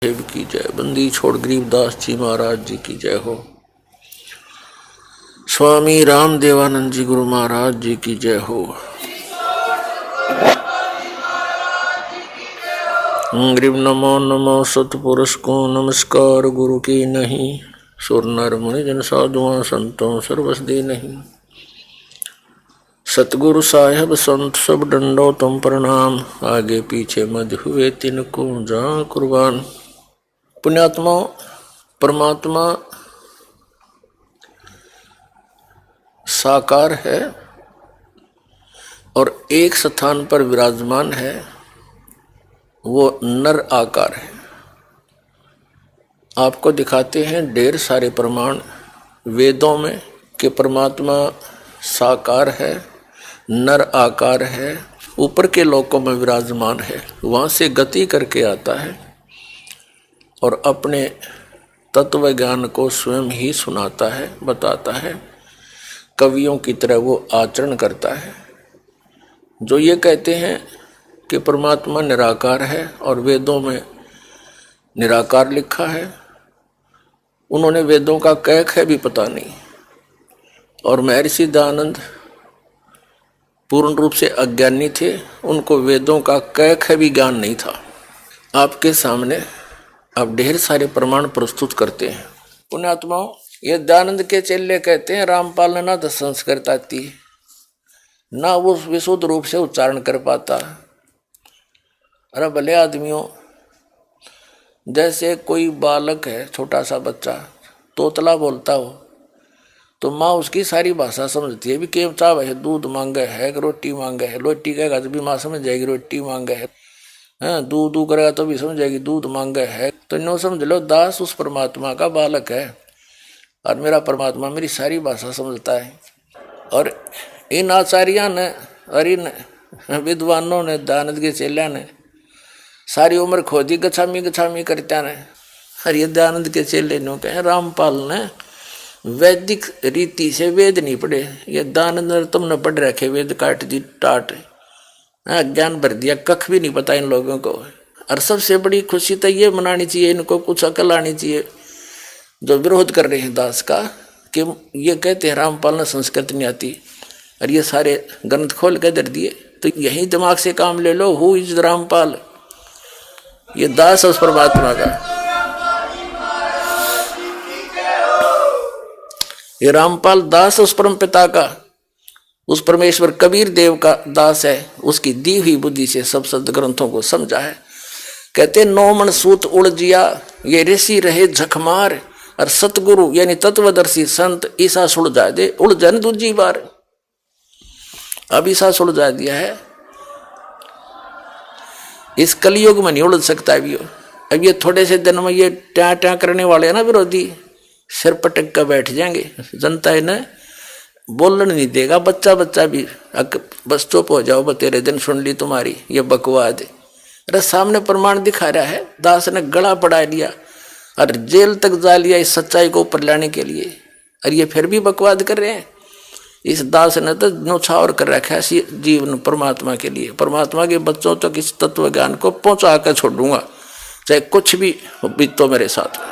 देव की जय। बंदी छोड़ गरीबदास जी महाराज जी की जय हो। स्वामी राम देवानंद जी गुरु महाराज जी की जय हो। ग्रीव नमो नमो सतपुरुष को नमस्कार गुरु की नहीं। सुर नर मुनि जन साधुआं संतों सर्वस दे नहीं। सतगुरु साहेब संत सब डंडो तुम प्रणाम। आगे पीछे मध हुए तिनको जा कुर्बान। पुण्यात्मा, परमात्मा साकार है और एक स्थान पर विराजमान है, वो नर आकार है। आपको दिखाते हैं ढेर सारे प्रमाण वेदों में कि परमात्मा साकार है, नर आकार है, ऊपर के लोकों में विराजमान है, वहाँ से गति करके आता है और अपने तत्व ज्ञान को स्वयं ही सुनाता है, बताता है। कवियों की तरह वो आचरण करता है। जो ये कहते हैं कि परमात्मा निराकार है और वेदों में निराकार लिखा है, उन्होंने वेदों का कैक है भी पता नहीं। और महर्षि दयानंद पूर्ण रूप से अज्ञानी थे, उनको वेदों का कैक है भी ज्ञान नहीं था। आपके सामने अब ढेर सारे प्रमाण प्रस्तुत करते हैं। पुण्यात्माओं, ये दयानंद के चेले कहते हैं रामपाल ने ना तो संस्कृत आती, ना वो विशुद्ध रूप से उच्चारण कर पाता। अरे भले आदमियों, जैसे कोई बालक है, छोटा सा बच्चा तोतला बोलता हो तो माँ उसकी सारी भाषा समझती है। भी केम चाव है, दूध मांगे है, रोटी मांगे है, रोटी कहेगा तो भी माँ समझ जाएगी रोटी मांगे है। दूध दू करेगा तो भी समझ जाएगी दूध मांगे है। तो नो समझ लो दास उस परमात्मा का बालक है और मेरा परमात्मा मेरी सारी भाषा समझता है। और इन आचार्यों ने और इन विद्वानों ने, दयानंद के चेल्या ने सारी उम्र खोदी गछामी गछामी करता ने। और ये दयानंद के चेले नो कहे रामपाल ने वैदिक रीति से वेद नहीं पढ़े, ये दयानंद तुमने पढ़ रखे वेद काट दी टाट, ज्ञान भर दिया, कख भी नहीं पता इन लोगों को। और सबसे बड़ी खुशी तो ये मनानी चाहिए, इनको कुछ अकल आनी चाहिए जो विरोध कर रहे हैं दास का, कि ये कहते हैं रामपाल ने संस्कृत नहीं आती और ये सारे ग्रंथ खोल के दर दिए। तो यही दिमाग से काम ले लो, हु इज रामपाल, ये दास उस परमात्मा का। ये रामपाल दास उस परम पिता का, उस परमेश्वर कबीर देव का दास है। उसकी दी हुई बुद्धि से सब सदग्रंथों को समझा है। कहते 9 मन सूत उलझिया, ये ऋषि रहे झकमार, और सतगुरु यानी तत्वदर्शी संत ईसा सुलझा दे उलझन दूजी बार। अब ईसा सुलझा दिया है, इस कलयुग में नहीं उलझ सकता अभी। अब ये थोड़े से दिन में ये ट्या ट्या करने वाले हैं ना विरोधी, सिर पटक कर बैठ जाएंगे। जनता इन्हें बोलने नहीं देगा, बच्चा बच्चा भी बस चुप हो जाओ, तेरे दिन सुन ली तुम्हारी ये बकवाद। अरे सामने प्रमाण दिखा रहा है, दास ने गला पड़ा लिया और जेल तक जा लिया इस सच्चाई को ऊपर लाने के लिए, और ये फिर भी बकवाद कर रहे हैं। इस दास ने तो न्यौछावर कर रखा है जीवन परमात्मा के लिए। परमात्मा के बच्चों तक तो इस तत्व ज्ञान को पहुंचा कर छोड़ूंगा, चाहे कुछ भी बीतो मेरे साथ।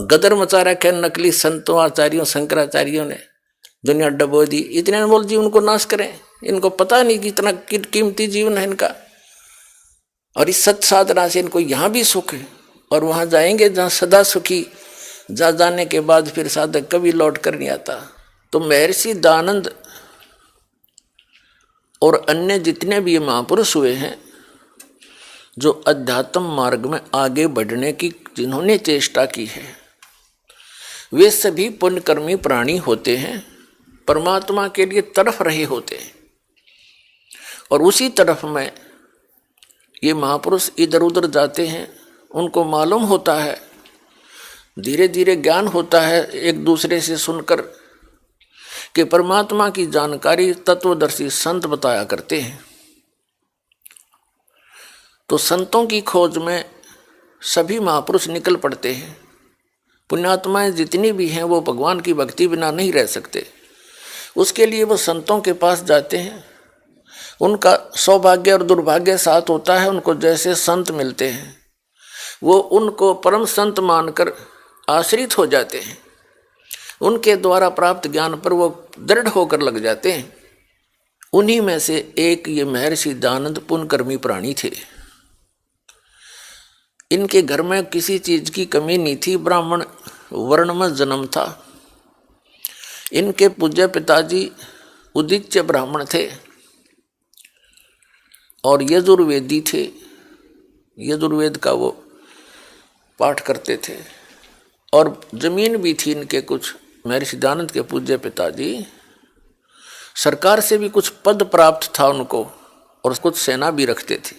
गदर मचा रखे नकली संतों आचार्यों शंकराचार्यों ने, दुनिया डबो दी। इतने अनमोल जीवन को नाश करें, इनको पता नहीं कि इतना कीमती जीवन है इनका। और इस सत साधना से इनको यहाँ भी सुख है और वहां जाएंगे जहाँ सदा सुखी, जा जाने के बाद फिर साधक कभी लौट कर नहीं आता। तो महर्षि दयानंद और अन्य जितने भी महापुरुष हुए हैं जो अध्यात्म मार्ग में आगे बढ़ने की जिन्होंने चेष्टा की है, वे सभी पुण्यकर्मी प्राणी होते हैं, परमात्मा के लिए तड़फ रहे होते हैं। और उसी तरफ में ये महापुरुष इधर उधर जाते हैं, उनको मालूम होता है, धीरे धीरे ज्ञान होता है एक दूसरे से सुनकर कि परमात्मा की जानकारी तत्वदर्शी संत बताया करते हैं। तो संतों की खोज में सभी महापुरुष निकल पड़ते हैं। पुण्यात्माएं जितनी भी हैं वो भगवान की भक्ति बिना नहीं रह सकते, उसके लिए वो संतों के पास जाते हैं उनका सौभाग्य और दुर्भाग्य साथ होता है। उनको जैसे संत मिलते हैं वो उनको परम संत मानकर आश्रित हो जाते हैं, उनके द्वारा प्राप्त ज्ञान पर वो दृढ़ होकर लग जाते हैं। उन्हीं में से एक ये महर्षि दयानंद पुण्यकर्मी प्राणी थे। इनके घर में किसी चीज की कमी नहीं थी, ब्राह्मण वर्ण में जन्म था। इनके पूज्य पिताजी उदिच्य ब्राह्मण थे और यजुर्वेदी थे। यजुर्वेद का वो पाठ करते थे और जमीन भी थी इनके कुछ। महर्षि दयानंद के पूज्य पिताजी सरकार से भी कुछ पद प्राप्त था उनको और कुछ सेना भी रखते थे।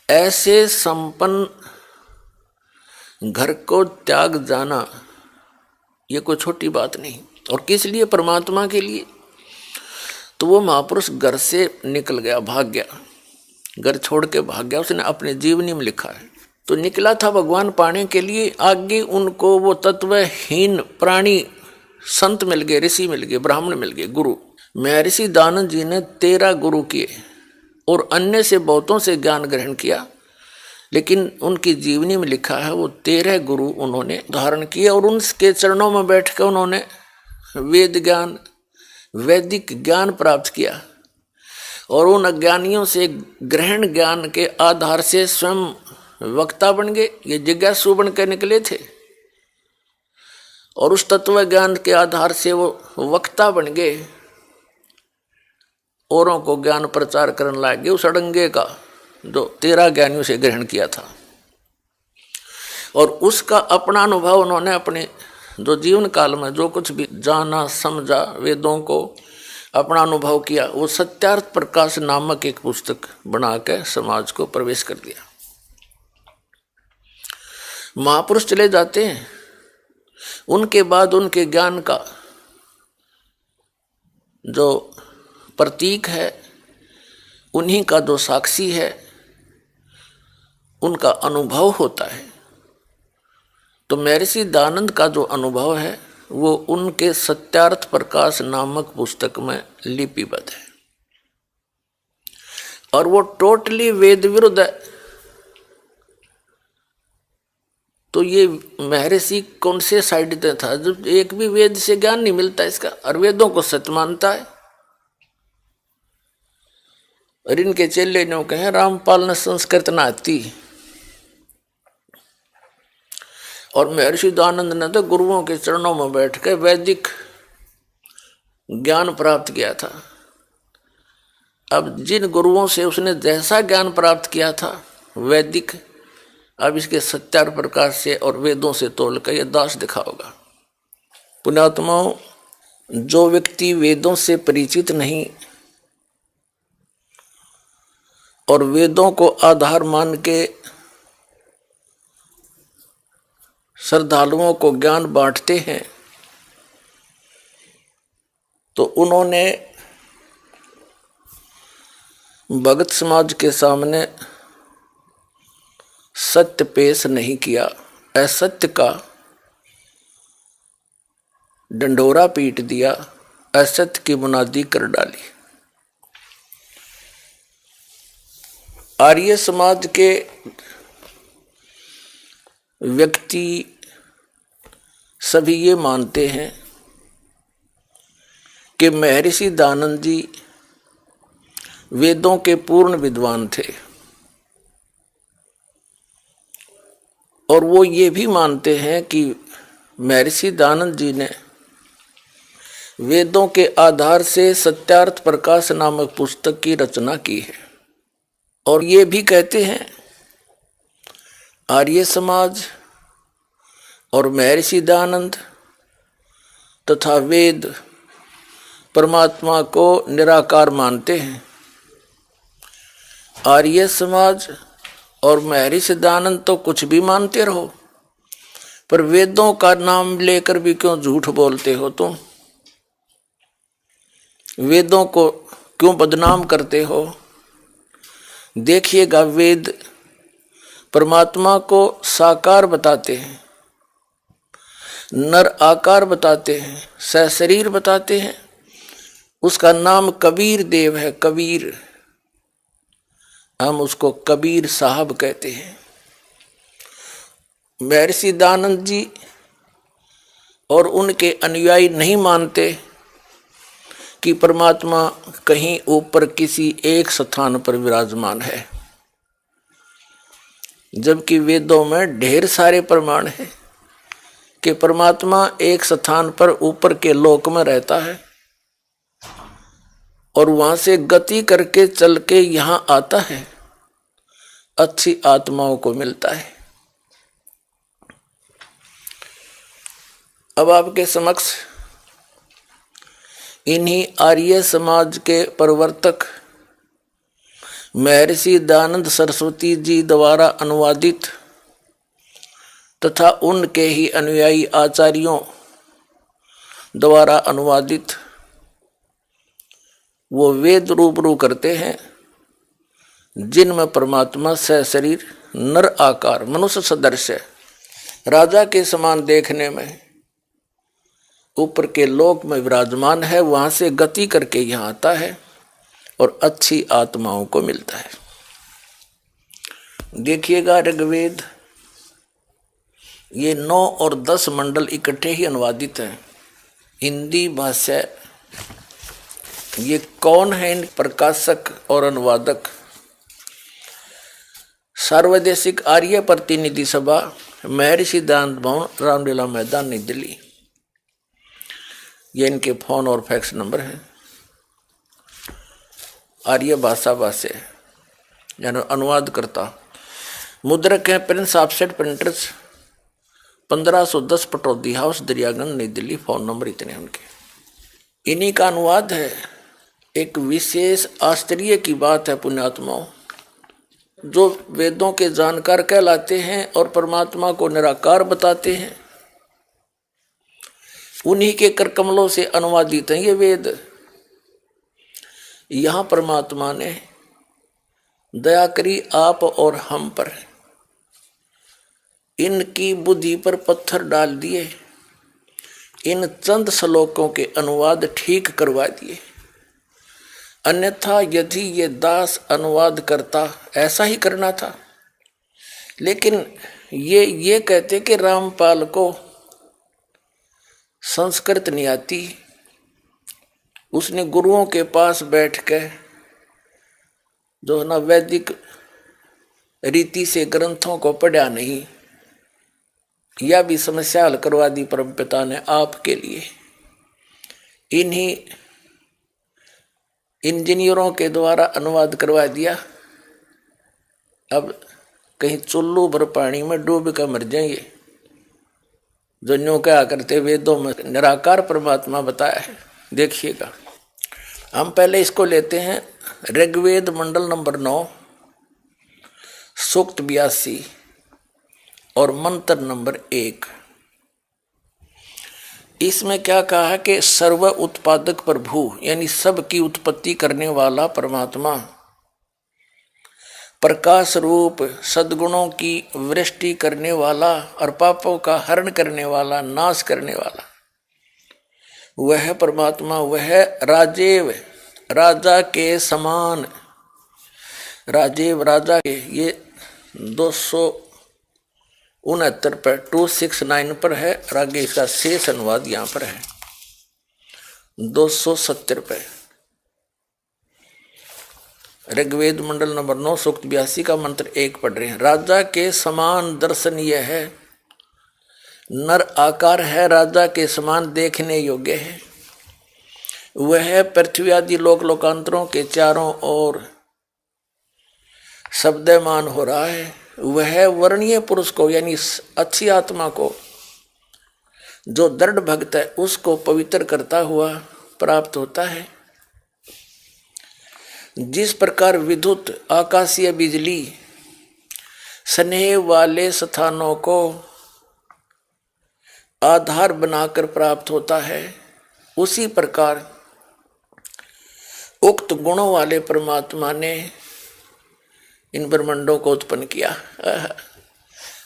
ऐसे संपन्न घर को त्याग जाना ये कोई छोटी बात नहीं। और किस लिए? परमात्मा के लिए। तो वो महापुरुष घर से निकल गया, भाग गया, घर छोड़ के भाग गया। उसने अपने जीवनी में लिखा है। तो निकला था भगवान पाने के लिए। आगे उनको वो तत्वहीन प्राणी संत मिल गए, ऋषि मिल गए, ब्राह्मण मिल गए, गुरु। महर्षि दयानंद जी ने 13 गुरु किए और अन्य से बहुतों से ज्ञान ग्रहण किया, लेकिन उनकी जीवनी में लिखा है वो 13 गुरु उन्होंने धारण किए और उनके चरणों में बैठकर उन्होंने वेद ज्ञान, वैदिक ज्ञान प्राप्त किया। और उन अज्ञानियों से ग्रहण ज्ञान के आधार से स्वयं वक्ता बन गए। ये जिज्ञासु बन के निकले थे और उस तत्व ज्ञान के आधार से वो वक्ता बन गए, औरों को ज्ञान प्रचार करने लगे उस अड़ंगे का जो 13 ज्ञानियों से ग्रहण किया था। और उसका अपना अनुभव उन्होंने अपने जो जीवन काल में जो कुछ भी जाना समझा, वेदों को अपना अनुभव किया, वो सत्यार्थ प्रकाश नामक एक पुस्तक बना के समाज को प्रवेश कर दिया। महापुरुष चले जाते हैं, उनके बाद उनके ज्ञान का जो प्रतीक है, उन्हीं का जो साक्षी है, उनका अनुभव होता है। तो महर्षि दयानंद का जो अनुभव है वो उनके सत्यार्थ प्रकाश नामक पुस्तक में लिपिबद्ध है और वो टोटली वेद विरुद्ध है। तो ये महर्षि कौन से साइड पे था? जब एक भी वेद से ज्ञान नहीं मिलता इसका, और वेदों को सत्य मानता है। और इनके चेले ने कहे रामपाल ने संस्कृत ना आती, और महर्षि दयानंद ने तो गुरुओं के चरणों में बैठ कर वैदिक ज्ञान प्राप्त किया था। अब जिन गुरुओं से उसने जैसा ज्ञान प्राप्त किया था वैदिक, अब इसके सत्यार्थ प्रकाश से और वेदों से तोल कर यह दास दिखा होगा। पुण्यात्माओं, जो व्यक्ति वेदों से परिचित नहीं और वेदों को आधार मान के श्रद्धालुओं को ज्ञान बांटते हैं, तो उन्होंने भगत समाज के सामने सत्य पेश नहीं किया, असत्य का डंडोरा पीट दिया, असत्य की मुनादी कर डाली। आर्य समाज के व्यक्ति सभी ये मानते हैं कि महर्षि दयानंद जी वेदों के पूर्ण विद्वान थे, और वो ये भी मानते हैं कि महर्षि दयानंद जी ने वेदों के आधार से सत्यार्थ प्रकाश नामक पुस्तक की रचना की है। और ये भी कहते हैं आर्य समाज और महर्षि दयानंद तथा वेद परमात्मा को निराकार मानते हैं। आर्य समाज और महर्षि दयानंद तो कुछ भी मानते रहो, पर वेदों का नाम लेकर भी क्यों झूठ बोलते हो तुम? वेदों को क्यों बदनाम करते हो? देखिएगा, वेद परमात्मा को साकार बताते हैं, नर आकार बताते हैं, सशरीर बताते हैं, उसका नाम कबीर देव है। कबीर, हम उसको कबीर साहब कहते हैं। महर्षि दयानंद जी और उनके अनुयायी नहीं मानते कि परमात्मा कहीं ऊपर किसी एक स्थान पर विराजमान है, जबकि वेदों में ढेर सारे प्रमाण हैं कि परमात्मा एक स्थान पर ऊपर के लोक में रहता है और वहां से गति करके चल के यहां आता है, अच्छी आत्माओं को मिलता है। अब आपके समक्ष इन्हीं आर्य समाज के प्रवर्तक महर्षि दयानंद सरस्वती जी द्वारा अनुवादित तथा उनके ही अनुयायी आचार्यों द्वारा अनुवादित वो वेद रूबरू करते हैं, जिनमें परमात्मा सशरीर नर आकार मनुष्य सदृश है, राजा के समान देखने में ऊपर के लोक में विराजमान है, वहां से गति करके यहाँ आता है और अच्छी आत्माओं को मिलता है। देखिएगा ऋग्वेद, ये 9 और 10 मंडल इकट्ठे ही अनुवादित हैं, हिंदी भाषा। ये कौन है इन प्रकाशक और अनुवादक? सार्वदेशिक आर्य प्रतिनिधि सभा, महर्षि दयानंद भवन, रामलीला मैदान, नई दिल्ली। ये इनके फोन और फैक्स नंबर है। आर्य भाषा भाष्य यानी अनुवाद करता, मुद्रक है Prince offset printers, 1510 Pataudi house, Daryaganj, नई दिल्ली। फोन नंबर इतने उनके। इन्हीं का अनुवाद है। एक विशेष आश्चर्य की बात है पुण्यात्माओं, जो वेदों के जानकार कहलाते हैं और परमात्मा को निराकार बताते हैं, उन्हीं के कर कमलों से अनुवादित हैं ये वेद। यहां परमात्मा ने दया करी आप और हम पर, इनकी बुद्धि पर पत्थर डाल दिए, इन चंद श्लोकों के अनुवाद ठीक करवा दिए। अन्यथा यदि ये दास अनुवाद करता, ऐसा ही करना था, लेकिन ये कहते कि रामपाल को संस्कृत नहीं आती, उसने गुरुओं के पास बैठ के जो है ना वैदिक रीति से ग्रंथों को पढ़ा नहीं, यह भी समस्या हल करवा दी परमपिता ने आपके लिए। इन्हीं इंजीनियरों के द्वारा अनुवाद करवा दिया। अब कहीं चुल्लू भर पानी में डूब कर मर जाएंगे। जो न्यू क्या करते वेदों में निराकार परमात्मा बताया है, देखिएगा। हम पहले इसको लेते हैं ऋग्वेद मंडल नंबर 9, सूक्त 82 और मंत्र नंबर 1। इसमें क्या कहा है कि सर्व उत्पादक प्रभु यानी सब की उत्पत्ति करने वाला परमात्मा, प्रकाश रूप सद्गुणों की वृष्टि करने वाला और पापों का हरण करने वाला, नाश करने वाला, वह परमात्मा, वह राजेव राजा के समान। राजेव राजा के ये 269 पर 269 पर है, और आगे इसका शेष अनुवाद यहाँ पर है 270 पर। ऋग्वेद मंडल नंबर 9 सूक्त 82 का मंत्र 1 पढ़ रहे हैं। राजा के समान दर्शन यह है, नर आकार है, राजा के समान देखने योग्य है। वह पृथ्वी आदि लोक लोकांतरों के चारों ओर शब्दमान हो रहा है। वह वर्णीय पुरुष को यानी अच्छी आत्मा को, जो दृढ़ भक्त है, उसको पवित्र करता हुआ प्राप्त होता है। जिस प्रकार विद्युत आकाशीय बिजली स्नेह वाले स्थानों को आधार बनाकर प्राप्त होता है, उसी प्रकार उक्त गुणों वाले परमात्मा ने इन ब्रह्मांडों को उत्पन्न किया।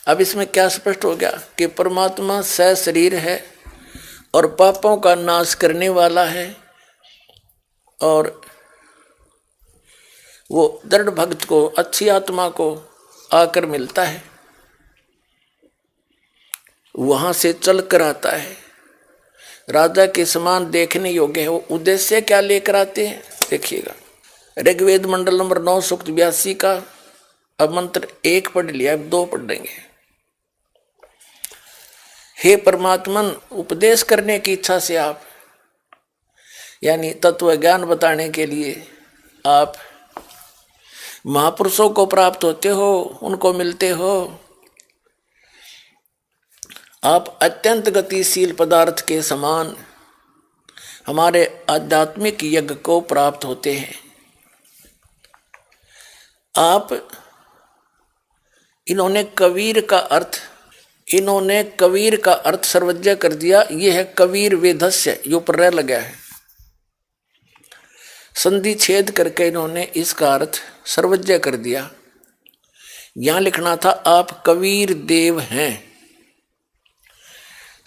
अब इसमें क्या स्पष्ट हो गया कि परमात्मा सशरीर है और पापों का नाश करने वाला है, और वो दृढ़ भक्त को, अच्छी आत्मा को आकर मिलता है, वहां से चल कर आता है, राजा के समान देखने योग्य है। वो उद्देश्य क्या लेकर आते हैं देखिएगा। ऋग्वेद मंडल नंबर 9 सूक्त 82 का अब मंत्र 1 पढ़ लिया, अब 2 पढ़ देंगे। हे परमात्मन, उपदेश करने की इच्छा से आप, यानी तत्व ज्ञान बताने के लिए आप महापुरुषों को प्राप्त होते हो, उनको मिलते हो। आप अत्यंत गतिशील पदार्थ के समान हमारे आध्यात्मिक यज्ञ को प्राप्त होते हैं। आप इन्होंने कबीर का अर्थ सर्वज्ञ कर दिया। यह है कबीर वेदस्य, जो पर लगा है, संधि छेद करके इन्होंने इसका अर्थ सर्वज्ञ कर दिया। यहां लिखना था आप कबीर देव हैं,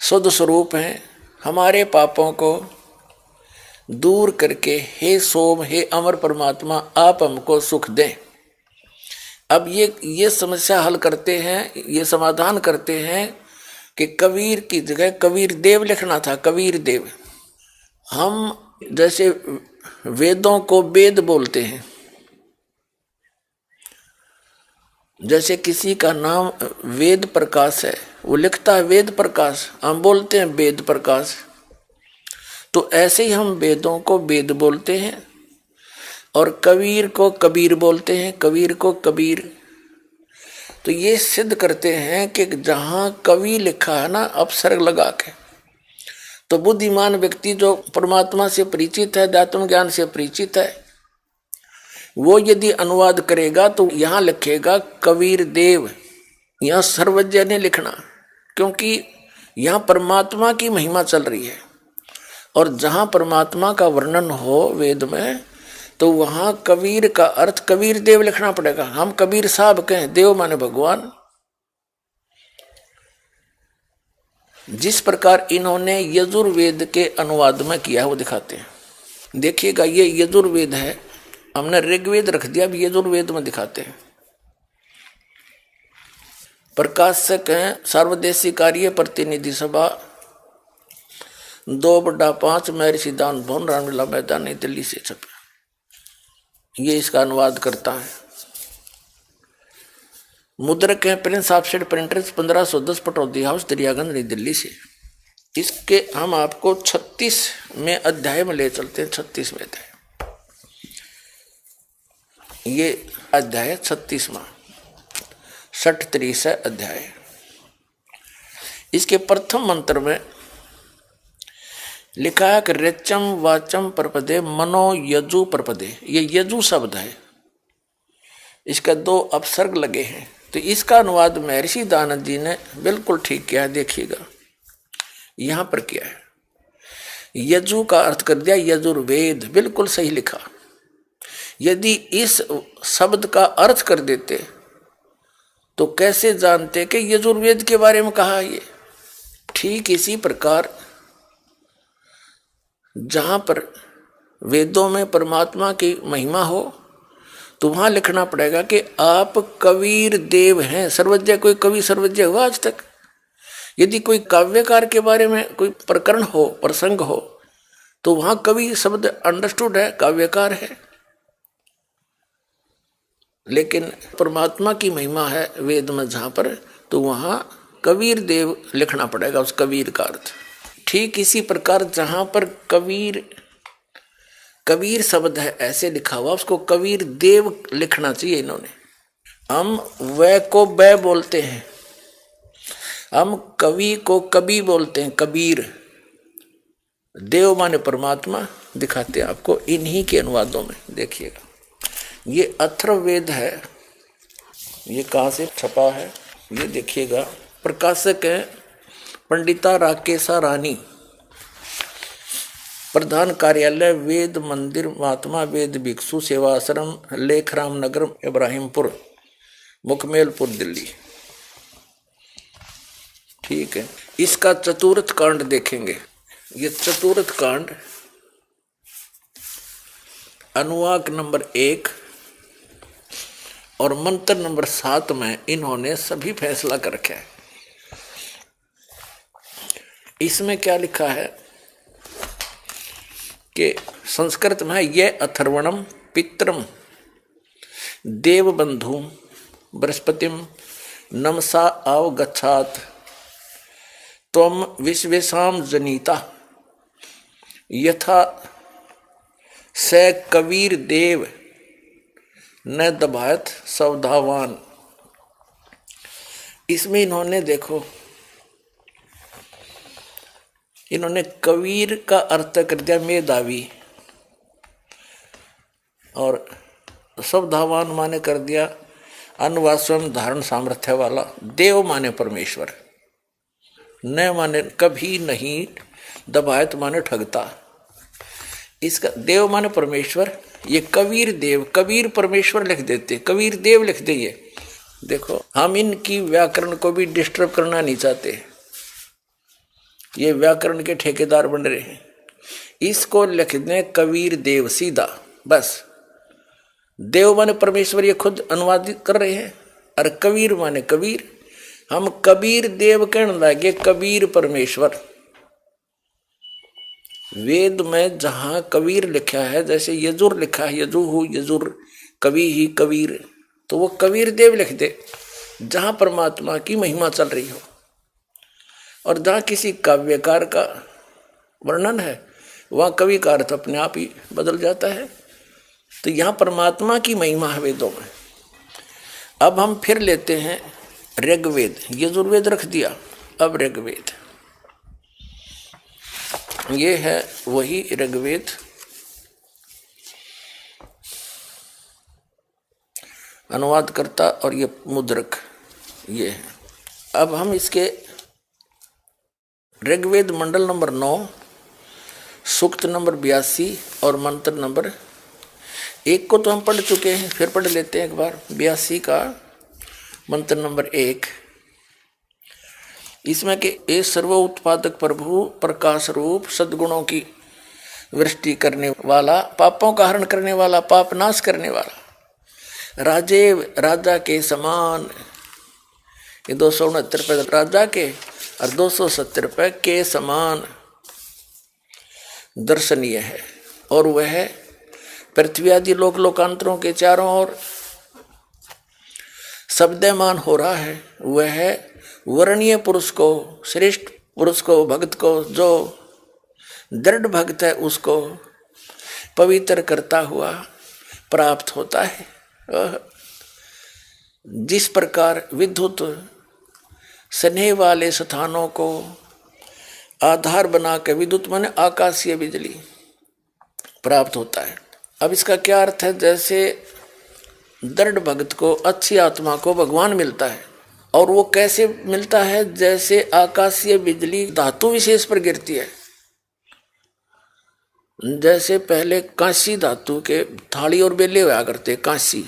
शुद्ध स्वरूप हैं, हमारे पापों को दूर करके हे सोम, हे अमर परमात्मा, आप हमको सुख दें। अब ये समस्या हल करते हैं, ये समाधान करते हैं कि कबीर की जगह कबीर देव लिखना था, कबीर देव। हम जैसे वेदों को वेद बोलते हैं, जैसे किसी का नाम वेद प्रकाश है, वो लिखता है वेद प्रकाश, हम बोलते हैं वेद प्रकाश। तो ऐसे ही हम वेदों को वेद बोलते हैं और कबीर को कबीर बोलते हैं, कबीर को कबीर। तो ये सिद्ध करते हैं कि जहां कवि लिखा है ना अपसर्ग लगा के, तो बुद्धिमान व्यक्ति जो परमात्मा से परिचित है, अध्यात्म ज्ञान से परिचित है, वो यदि अनुवाद करेगा तो यहां लिखेगा कबीर देव। यहां सर्वज्ञ ने लिखना, क्योंकि यहां परमात्मा की महिमा चल रही है। और जहां परमात्मा का वर्णन हो वेद में, तो वहां कबीर का अर्थ कबीर देव लिखना पड़ेगा। हम कबीर साहब कहें, देव माने भगवान। जिस प्रकार इन्होंने यजुर्वेद के अनुवाद में किया है वो दिखाते हैं। देखिएगा, ये यजुर्वेद है, हमने ऋग्वेद रख दिया, अब यजुर्वेद में दिखाते हैं। प्रकाशक हैं सर्वदेशी कार्य प्रतिनिधि सभा 2/5 महर्षि दान भवन, रामलीला मैदान, नई दिल्ली से छपा। ये इसका अनुवाद करता है। मुद्रक हैं Prince offset printers 1510 Pataudi house, Daryaganj, नई दिल्ली से। इसके हम आपको 36 में अध्याय में ले चलते हैं। 36 में अध्याय, ये अध्याय 36वां 63 अध्याय। इसके प्रथम मंत्र में लिखा है कि रेचम वाचम परपदे मनो यजु परपदे। ये यजु शब्द है, इसका 2 अपसर्ग लगे हैं। तो इसका अनुवाद महर्षि दानव जी ने बिल्कुल ठीक किया है। देखिएगा यहां पर क्या है, यजु का अर्थ कर दिया यजुर्वेद, बिल्कुल सही लिखा। यदि इस शब्द का अर्थ कर देते तो कैसे जानते कि यजुर्वेद के बारे में कहा ये। ठीक इसी प्रकार जहां पर वेदों में परमात्मा की महिमा हो तो वहां लिखना पड़ेगा कि आप कबीर देव हैं, सर्वज्ञ। कोई कवि सर्वज्ञ हुआ आज तक? यदि कोई काव्यकार के बारे में कोई प्रकरण हो, प्रसंग हो, तो वहां कवि शब्द अंडरस्टूड है, काव्यकार है। लेकिन परमात्मा की महिमा है वेद में जहां पर, तो वहां कबीर देव लिखना पड़ेगा, उस कबीर का अर्थ। ठीक इसी प्रकार जहां पर कबीर शब्द है ऐसे लिखा हुआ, उसको कबीर देव लिखना चाहिए इन्होंने। हम वह को बै बोलते हैं, हम कवि को कवि बोलते हैं, कबीर। देव माने परमात्मा दिखाते हैं आपको इन्हीं के अनुवादों में। देखिएगा ये अथर्ववेद है, ये कहाँ से छपा है ये देखिएगा। प्रकाशक है पंडिता राकेशा रानी, प्रधान कार्यालय वेद मंदिर महात्मा वेद भिक्षु सेवाश्रम, लेखराम नगर, इब्राहिमपुर, मुकमेलपुर, दिल्ली। ठीक है, इसका चतुर्थ कांड देखेंगे। ये चतुर्थ कांड अनुवाक नंबर 1 और मंत्र नंबर 7 में इन्होंने सभी फैसला कर रखा है। इसमें क्या लिखा है कि संस्कृत में ये अथर्वणम पित्रम देवबंधु बृहस्पतिम नमसा अवगच्छात त्वम विश्वेशाम जनीता यथा स कबीर देव न दबायत सवधावान। इसमें इन्होंने देखो, इन्होंने कबीर का अर्थ कर दिया मेधावी और सवधावान माने कर दिया अनुवास्वम धारण सामर्थ्य वाला। देव माने परमेश्वर, न माने कभी नहीं, दबायत माने ठगता। इसका देव माने परमेश्वर, ये कबीर देव, कबीर परमेश्वर लिख देते, कबीर देव लिख दे। ये देखो, हम इनकी व्याकरण को भी डिस्टर्ब करना नहीं चाहते, ये व्याकरण के ठेकेदार बन रहे हैं। इसको लिख दें कबीर देव सीधा, बस। देव माने परमेश्वर, ये खुद अनुवादित कर रहे हैं, और कबीर माने कबीर। हम कबीर देव कहने लगे, कबीर परमेश्वर। वेद में जहां कबीर लिखा है, जैसे यजुर लिखा है, यजुहु यजुर कवि ही कबीर, तो वो कबीर देव लिख दे जहां परमात्मा की महिमा चल रही हो। और जहां किसी काव्यकार का वर्णन है, वहां कवि का अर्थ अपने आप ही बदल जाता है। तो यहां परमात्मा की महिमा है वेदों में। अब हम फिर लेते हैं ऋग्वेद, यजुर्वेद रख दिया, अब ऋग्वेद। ये है वही ऋग्वेद, अनुवादकर्ता और ये मुद्रक, ये है। अब हम इसके ऋग्वेद मंडल नंबर 9, सूक्त नंबर 82 और मंत्र नंबर 1 को तो हम पढ़ चुके हैं, फिर पढ़ लेते हैं एक बार। 82 का मंत्र नंबर 1, इसमें कि ए सर्व उत्पादक प्रभु प्रकाश रूप सद्गुणों की वृष्टि करने वाला, पापों का हरण करने वाला, पाप नाश करने वाला, राजेव राजा के समान। ये 269 रुपये राजा के और 270 रुपये के समान दर्शनीय है। और वह पृथ्वी आदि लोक लोकांतरों के चारों ओर शब्दमान हो रहा है। वह वर्णीय पुरुष को, श्रेष्ठ पुरुष को, भक्त को, जो दृढ़ भक्त है उसको पवित्र करता हुआ प्राप्त होता है। जिस प्रकार विद्युत स्नेह वाले स्थानों को आधार बना के, विद्युत माने आकाशीय बिजली, प्राप्त होता है। अब इसका क्या अर्थ है? जैसे दृढ़ भक्त को, अच्छी आत्मा को भगवान मिलता है, और वो कैसे मिलता है? जैसे आकाशीय बिजली धातु विशेष पर गिरती है। जैसे पहले कांसी धातु के थाली और बेले हुआ करते, कांसी,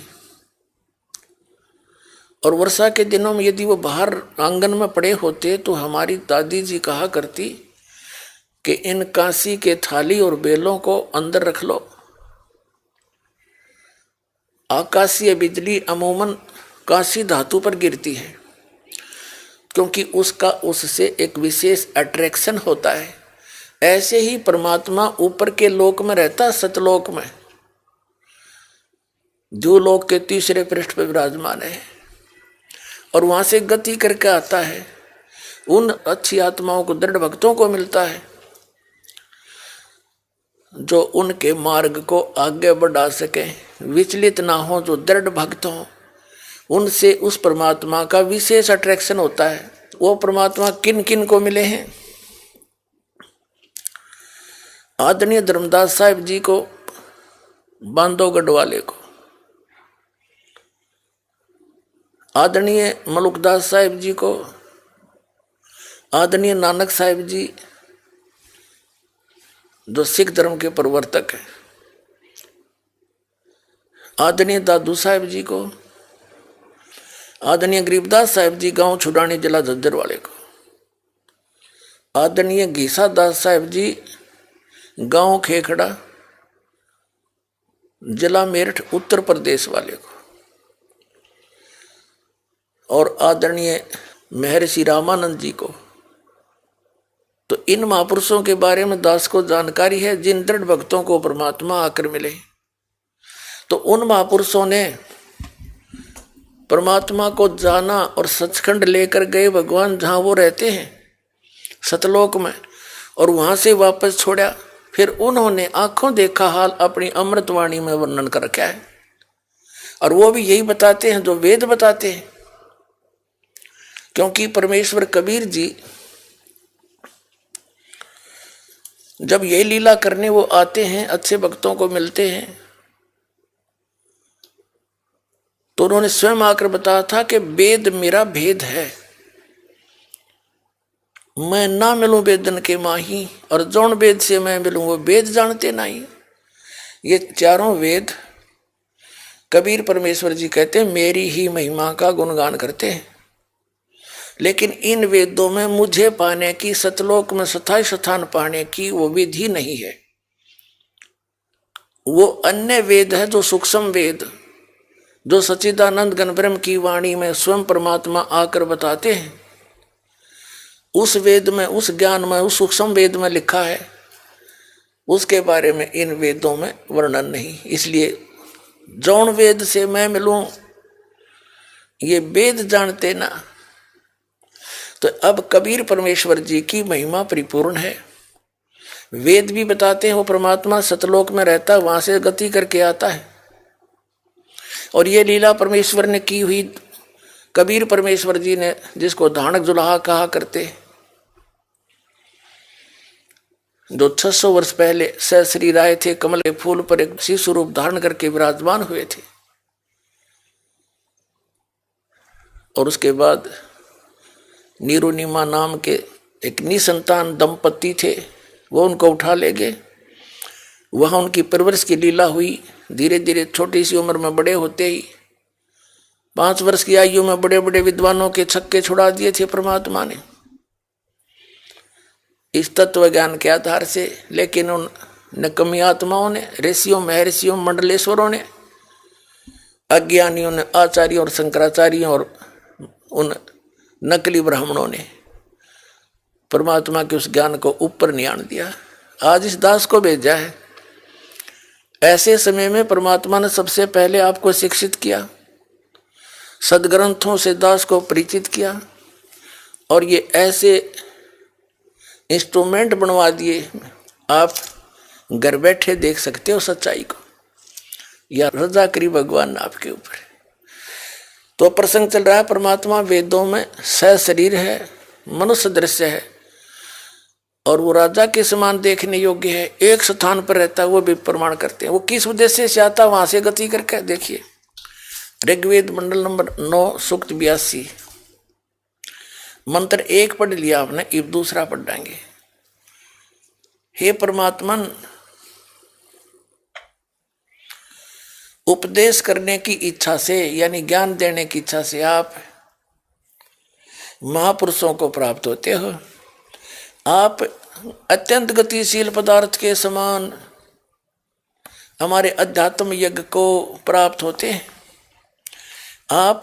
और वर्षा के दिनों में यदि वो बाहर आंगन में पड़े होते तो हमारी दादी जी कहा करती कि इन कांसी के थाली और बेलों को अंदर रख लो। आकाशीय बिजली अमूमन कांसी धातु पर गिरती है, क्योंकि उसका उससे एक विशेष अट्रैक्शन होता है। ऐसे ही परमात्मा ऊपर के लोक में रहता, सतलोक में, जो लोक के तीसरे पृष्ठ पर विराजमान है, और वहां से गति करके आता है। उन अच्छी आत्माओं को, दृढ़ भक्तों को मिलता है, जो उनके मार्ग को आगे बढ़ा सके, विचलित ना हो, जो दृढ़ भक्त हो। उनसे उस परमात्मा का विशेष अट्रैक्शन होता है। वो परमात्मा किन किन को मिले हैं? आदरणीय धर्मदास साहिब जी को, बांधवगढ़ वाले को, आदरणीय मलुकदास साहिब जी को, आदरणीय नानक साहिब जी जो सिख धर्म के प्रवर्तक हैं, आदरणीय दादू साहिब जी को, आदरणीय गरीबदास साहिब जी गांव छुड़ानी जिला झज्जर वाले को, आदरणीय घीसा दास साहिब जी गांव खेखड़ा जिला मेरठ उत्तर प्रदेश वाले को, और आदरणीय महर्षि रामानंद जी को। तो इन महापुरुषों के बारे में दास को जानकारी है, जिन दृढ़ भक्तों को परमात्मा आकर मिले। तो उन महापुरुषों ने परमात्मा को जाना और सचखंड लेकर गए भगवान जहाँ वो रहते हैं सतलोक में, और वहाँ से वापस छोड़ा। फिर उन्होंने आंखों देखा हाल अपनी अमृतवाणी में वर्णन कर रखा है, और वो भी यही बताते हैं जो वेद बताते हैं। क्योंकि परमेश्वर कबीर जी जब ये लीला करने वो आते हैं, अच्छे भक्तों को मिलते हैं, तो उन्होंने स्वयं आकर बताया था कि वेद मेरा भेद है, मैं ना मिलूं वेदन के माही, और जौन वेद से मैं मिलूं वो वेद जानते नहीं। ये चारों वेद कबीर परमेश्वर जी कहते हैं मेरी ही महिमा का गुणगान करते हैं। लेकिन इन वेदों में मुझे पाने की, सतलोक में स्थायी स्थान पाने की वो विधि नहीं है। वो अन्य वेद है जो सूक्ष्म वेद, जो सच्चिदानंद घन ब्रह्म की वाणी में स्वयं परमात्मा आकर बताते हैं। उस वेद में, उस ज्ञान में, उस सूक्ष्म वेद में लिखा है, उसके बारे में इन वेदों में वर्णन नहीं। इसलिए जौन वेद से मैं मिलूं ये वेद जानते ना। तो अब कबीर परमेश्वर जी की महिमा परिपूर्ण है। वेद भी बताते हैं वो परमात्मा सतलोक में रहता है, वहां से गति करके आता है। और ये लीला परमेश्वर ने की हुई, कबीर परमेश्वर जी ने, जिसको धानक जुलाहा कहा करते, जो 600 वर्ष पहले सहश्री राय थे, कमल के फूल पर एक शिशु रूप धारण करके विराजमान हुए थे। और उसके बाद नीरुनिमा नाम के एक निसंतान दंपति थे, वो उनको उठा ले गए। वहाँ उनकी परवरिश की लीला हुई। धीरे धीरे छोटी सी उम्र में बड़े होते ही 5 वर्ष की आयु में बड़े बड़े विद्वानों के छक्के छुड़ा दिए थे परमात्मा ने इस तत्व ज्ञान के आधार से। लेकिन उन नकमी आत्माओं ने, ऋषियों, महर्षियों, मंडलेश्वरों ने, अज्ञानियों ने, आचार्यों और शंकराचार्यों और उन नकली ब्राह्मणों ने परमात्मा के उस ज्ञान को ऊपर नहीं आने दिया। आज इस दास को भेजा है। ऐसे समय में परमात्मा ने सबसे पहले आपको शिक्षित किया, सदग्रंथों से दास को परिचित किया, और ये ऐसे इंस्ट्रूमेंट बनवा दिए, आप घर बैठे देख सकते हो सच्चाई को। या रजा करी भगवान ने आपके ऊपर। तो प्रसंग चल रहा है, परमात्मा वेदों में सशरीर है, मनुष्य दृश्य है, और वो राजा के समान देखने योग्य है। एक स्थान पर रहता है, वो भी प्रमाण करते हैं। वो किस उद्देश्य से आता, वहां से गति करके देखिए। ऋग्वेद मंडल नंबर 9 सूक्त 82 मंत्र 1 पढ़ लिया आपने, अब दूसरा पढ़ देंगे। हे परमात्मन, उपदेश करने की इच्छा से, यानी ज्ञान देने की इच्छा से आप महापुरुषों को प्राप्त होते हो। आप अत्यंत गतिशील पदार्थ के समान हमारे अध्यात्म यज्ञ को प्राप्त होते हैं। आप,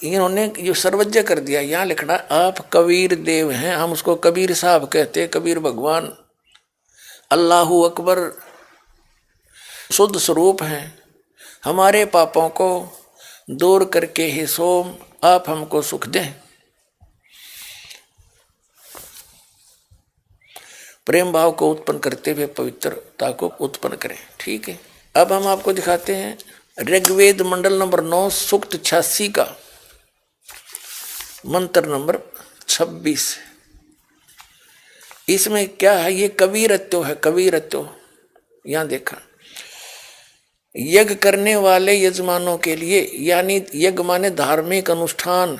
इन्होंने जो सर्वज्ञ कर दिया, यहाँ लिखना आप कबीर देव हैं। हम उसको कबीर साहब कहते, कबीर भगवान, अल्लाहू अकबर शुद्ध स्वरूप हैं। हमारे पापों को दूर करके हे सोम आप हमको सुख दें। प्रेम भाव को उत्पन्न करते हुए पवित्रता को उत्पन्न करें। ठीक है, अब हम आपको दिखाते हैं ऋग्वेद मंडल नंबर 9 सूक्त 86 का मंत्र नंबर 26। इसमें क्या है, ये कबीरत्व है। कबीरत्व यहां देखा, यज्ञ करने वाले यजमानों के लिए, यानी यज्ञ माने धार्मिक अनुष्ठान,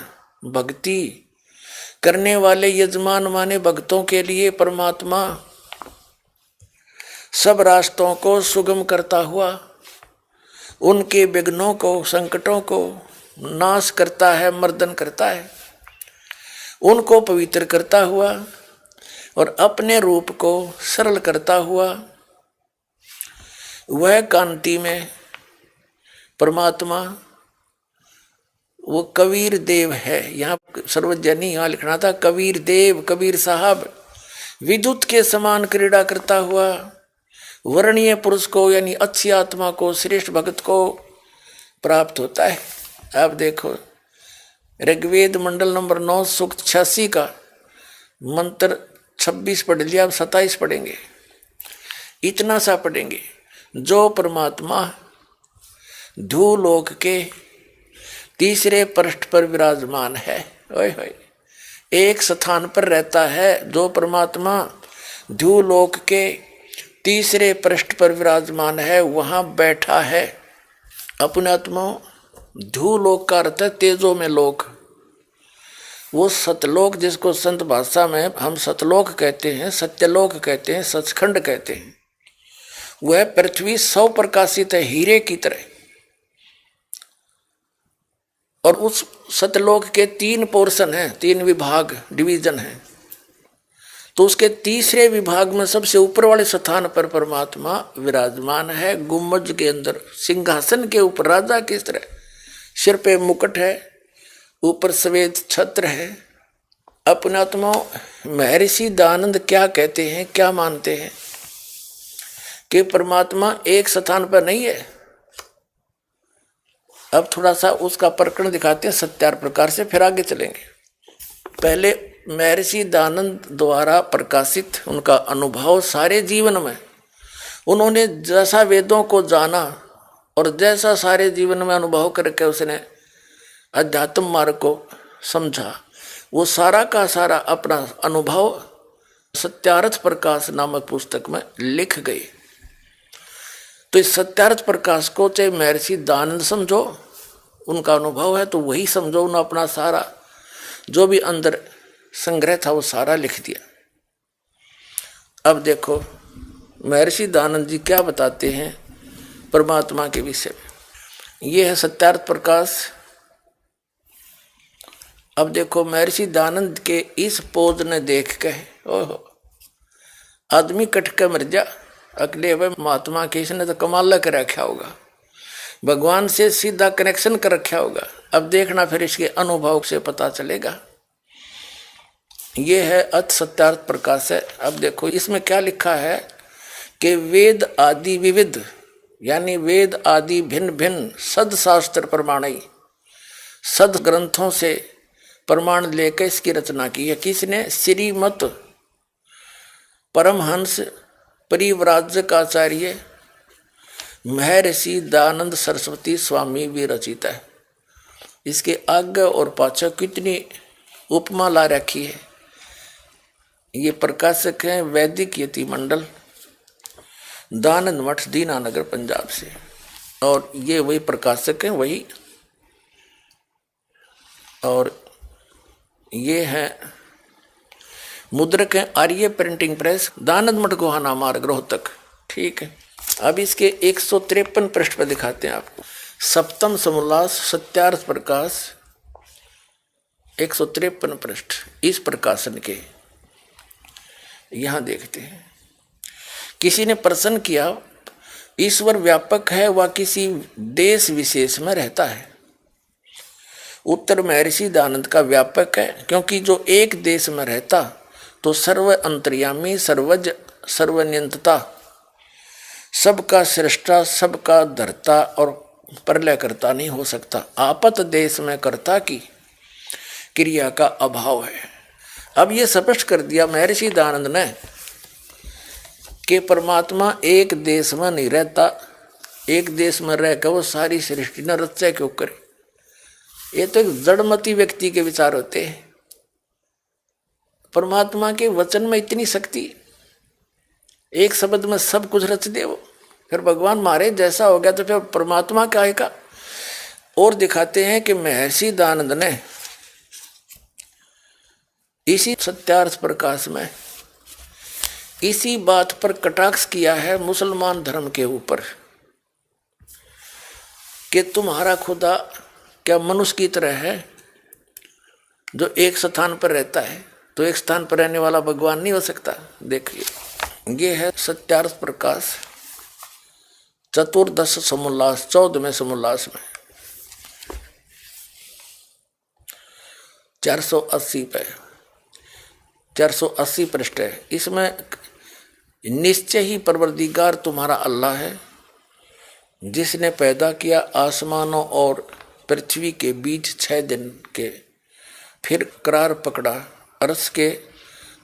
भक्ति करने वाले यजमान माने भक्तों के लिए परमात्मा सब रास्तों को सुगम करता हुआ उनके विघ्नों को, संकटों को नाश करता है, मर्दन करता है, उनको पवित्र करता हुआ और अपने रूप को सरल करता हुआ वह कांति में परमात्मा वो कबीर देव है। यहाँ सर्वजनी यहाँ लिखना था कबीर देव, कबीर साहब विद्युत के समान क्रीड़ा करता हुआ वर्णीय पुरुष को यानी अच्छी आत्मा को, श्रेष्ठ भक्त को प्राप्त होता है। आप देखो ऋग्वेद मंडल नंबर 9 सूक्त 86 का मंत्र 26 पढ़ लिया, अब 27 पढ़ेंगे। इतना सा पढ़ेंगे, जो परमात्मा धूलोक के तीसरे पृष्ठ पर विराजमान है, ओए होए, एक स्थान पर रहता है। जो परमात्मा धूलोक के तीसरे पृष्ठ पर विराजमान है, वहां बैठा है। अपने आत्मा धूलोक का अर्थ है तेजो में लोक। वो सतलोक जिसको संत भाषा में हम सतलोक कहते हैं, सत्यलोक कहते हैं, सचखंड कहते हैं, वह पृथ्वी 100 प्रकाशित है हीरे की तरह। और उस सतलोक के 3 पोर्शन हैं, 3 विभाग डिवीजन हैं। तो उसके तीसरे विभाग में सबसे ऊपर वाले स्थान पर परमात्मा विराजमान है, गुम्बज के अंदर सिंहासन के ऊपर राजा की तरह। सिर पे मुकुट है, ऊपर सफेद छत्र है। अपने आत्मा महर्षि दयानंद क्या कहते हैं, क्या मानते हैं कि परमात्मा एक स्थान पर नहीं है। अब थोड़ा सा उसका प्रकरण दिखाते हैं सत्यार प्रकार से, फिर आगे चलेंगे। पहले महर्षि दयानंद द्वारा प्रकाशित उनका अनुभव सारे जीवन में, उन्होंने जैसा वेदों को जाना और जैसा सारे जीवन में अनुभव करके उसने अध्यात्म मार्ग को समझा, वो सारा का सारा अपना अनुभव सत्यार्थ प्रकाश नामक पुस्तक में लिख गए। तो इस सत्यार्थ प्रकाश को चाहे महर्षि दयानंद समझो, उनका अनुभव है, तो वही समझो। उन्होंने अपना सारा जो भी अंदर संग्रह था वो सारा लिख दिया। अब देखो महर्षि दयानंद जी क्या बताते हैं परमात्मा के विषय में। ये है सत्यार्थ प्रकाश। अब देखो महर्षि दयानंद के इस पोज ने देख के ओहो आदमी कट के मर जा, अगले हुए महात्मा के इसने तो कमाल कर रखा होगा, भगवान से सीधा कनेक्शन कर रखा होगा। अब देखना फिर इसके अनुभव से पता चलेगा। ये है अथ सत्यार्थ प्रकाश है। अब देखो इसमें क्या लिखा है कि वेद आदि विविध, यानी वेद आदि भिन्न भिन्न सद शास्त्र प्रमाणी, सद ग्रंथों से प्रमाण लेकर इसकी रचना की है। किसने? श्रीमत परमहंस परिव्राजकाचार्य महर्षि दयानंद सरस्वती स्वामी विरचित है। इसके आगे और पाछे कितनी उपमा ला रखी है। ये प्रकाशक हैं वैदिक यति मंडल, दयानंद मठ, दीनानगर, पंजाब से। और ये वही प्रकाशक हैं वही। और ये है मुद्रक है आर्य प्रिंटिंग प्रेस, दयानंद मठ गोहाना मार्ग, रोहतक। ठीक है। अब इसके 153 पृष्ठ पर दिखाते हैं आपको। सप्तम समोल्लास सत्यार्थ प्रकाश 153 पृष्ठ इस प्रकाशन के। यहां देखते हैं, किसी ने प्रश्न किया ईश्वर व्यापक है व किसी देश विशेष में रहता है? उत्तर महर्षि दयानंद का व्यापक है, क्योंकि जो एक देश में रहता तो सर्व अंतर्यामी, सर्वज, सर्वनियंता, सबका सृष्टा, सबका धर्ता और प्रलय करता नहीं हो सकता। आपत देश में कर्ता की क्रिया का अभाव है। अब ये स्पष्ट कर दिया महर्षि दयानंद ने कि परमात्मा एक देश में नहीं रहता, एक देश में रहकर वो सारी सृष्टि न रचा क्यों करे। ये तो एक जड़मती व्यक्ति के विचार होते हैं। परमात्मा के वचन में इतनी शक्ति, एक शब्द में सब कुछ रच दे वो। फिर भगवान मारे जैसा हो गया तो फिर परमात्मा क्या है। और दिखाते हैं कि महर्षि दयानंद ने इसी सत्यार्थ प्रकाश में इसी बात पर कटाक्ष किया है मुसलमान धर्म के ऊपर कि तुम्हारा खुदा क्या मनुष्य की तरह है जो एक स्थान पर रहता है, तो एक स्थान पर रहने वाला भगवान नहीं हो सकता। देखिए ये है सत्यार्थ प्रकाश चतुर्दश समोल्लास 14वें समोल्लास में 480 पे 480 पृष्ठ है। इसमें निश्चय ही परवरदिगार तुम्हारा अल्लाह है, जिसने पैदा किया आसमानों और पृथ्वी के बीच 6 दिन के, फिर करार पकड़ा, अर्श के